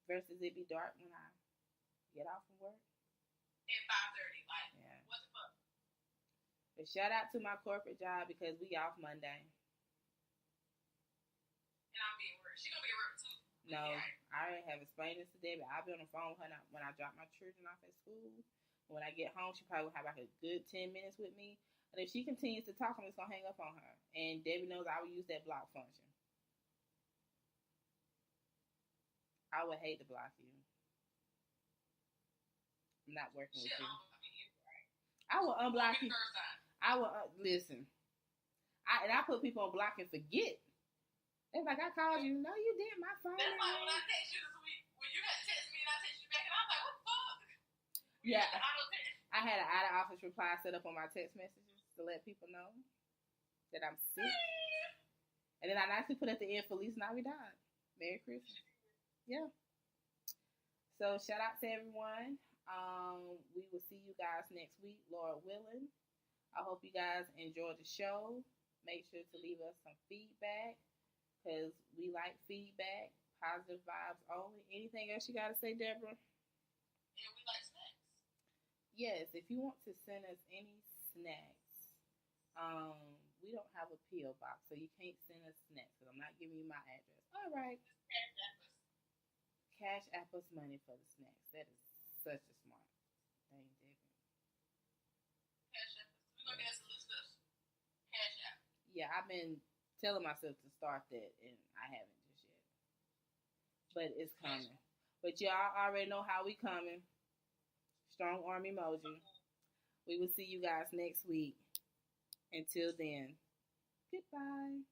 versus it be dark when I get off from work. At 5:30. Like, Yeah. what the fuck? But shout out to my corporate job because we off Monday. And I'm being work. She gonna be at work too. No, Yeah. I already have explained this to Debbie. I'll be on the phone with her when I drop my children off at school. When I get home, she probably will have like a good 10 minutes with me. And if she continues to talk, I'm just going to hang up on her. And Debbie knows I will use that block function. I would hate to block you. I'm not working with you. I will unblock you. I will, listen. I put people on block and forget. They're like, I called you. No, you didn't. My phone. That's like when I text you this week. When you had to text me and I text you back, and I was like, what the fuck? Yeah. I had an out-of-office reply set up on my text messages to let people know that I'm sick. And then I nicely put at the end, Feliz Navidad. Merry Christmas. Yeah. So, shout out to everyone. We will see you guys next week, Lord willing. I hope you guys enjoyed the show. Make sure to leave us some feedback because we like feedback. Positive vibes only. Anything else you got to say, Deborah? And we like snacks. Yes, if you want to send us any snacks, we don't have a P.O. box, so you can't send us snacks because I'm not giving you my address. All right. Cash app us money for the snacks. That is such a smart thing, Debbie. Cash app us. We're going to get us a loose lips. Cash app. Yeah, I've been telling myself to start that, and I haven't just yet. But it's coming. But y'all already know how we coming. Strong arm emoji. We will see you guys next week. Until then, goodbye.